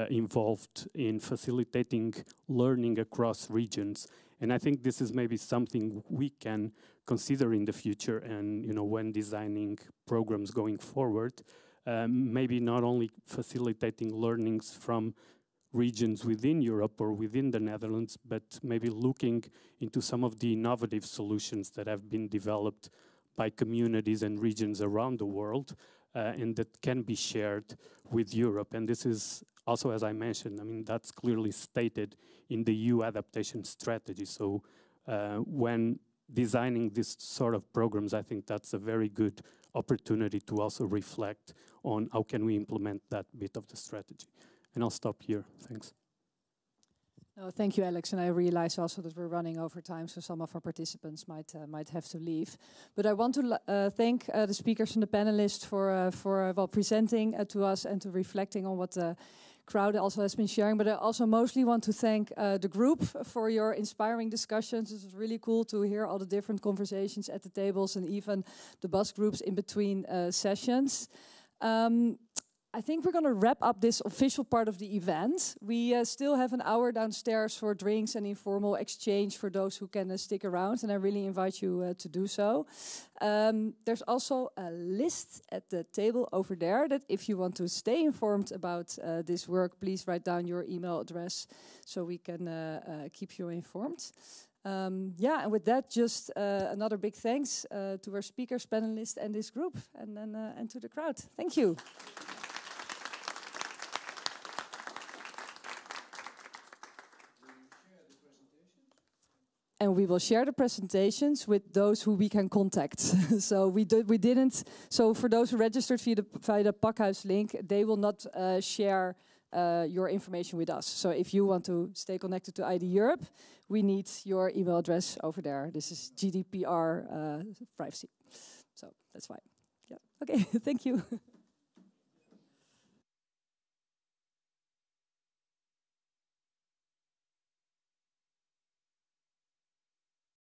involved in facilitating learning across regions. And I think this is maybe something we can consider in the future, and you know, when designing programs going forward, maybe not only facilitating learnings from regions within Europe or within the Netherlands, but maybe looking into some of the innovative solutions that have been developed by communities and regions around the world, and that can be shared with Europe. And this is also, as I mentioned, I mean, that's clearly stated in the EU adaptation strategy. So when designing this sort of programs, I think that's a very good opportunity to also reflect on how can we implement that bit of the strategy. And I'll stop here. Thanks. No, thank you, Alex. And I realize also that we're running over time, so some of our participants might have to leave. But I want to thank the speakers and the panelists for presenting to us and to reflecting on what the crowd also has been sharing. But I also mostly want to thank the group for your inspiring discussions. It was really cool to hear all the different conversations at the tables and even the bus groups in between sessions. I think we're going to wrap up this official part of the event. We still have an hour downstairs for drinks and informal exchange for those who can stick around, and I really invite you to do so. There's also a list at the table over there that if you want to stay informed about this work, please write down your email address so we can keep you informed. Yeah, and with that, just another big thanks to our speakers, panelists, and this group, and to the crowd. Thank you. And we will share the presentations with those who we can contact. So we didn't. So for those who registered via the Pakhuis link, they will not share your information with us. So if you want to stay connected to ID Europe, we need your email address over there. This is GDPR privacy. So that's why. Yeah. Okay. Thank you.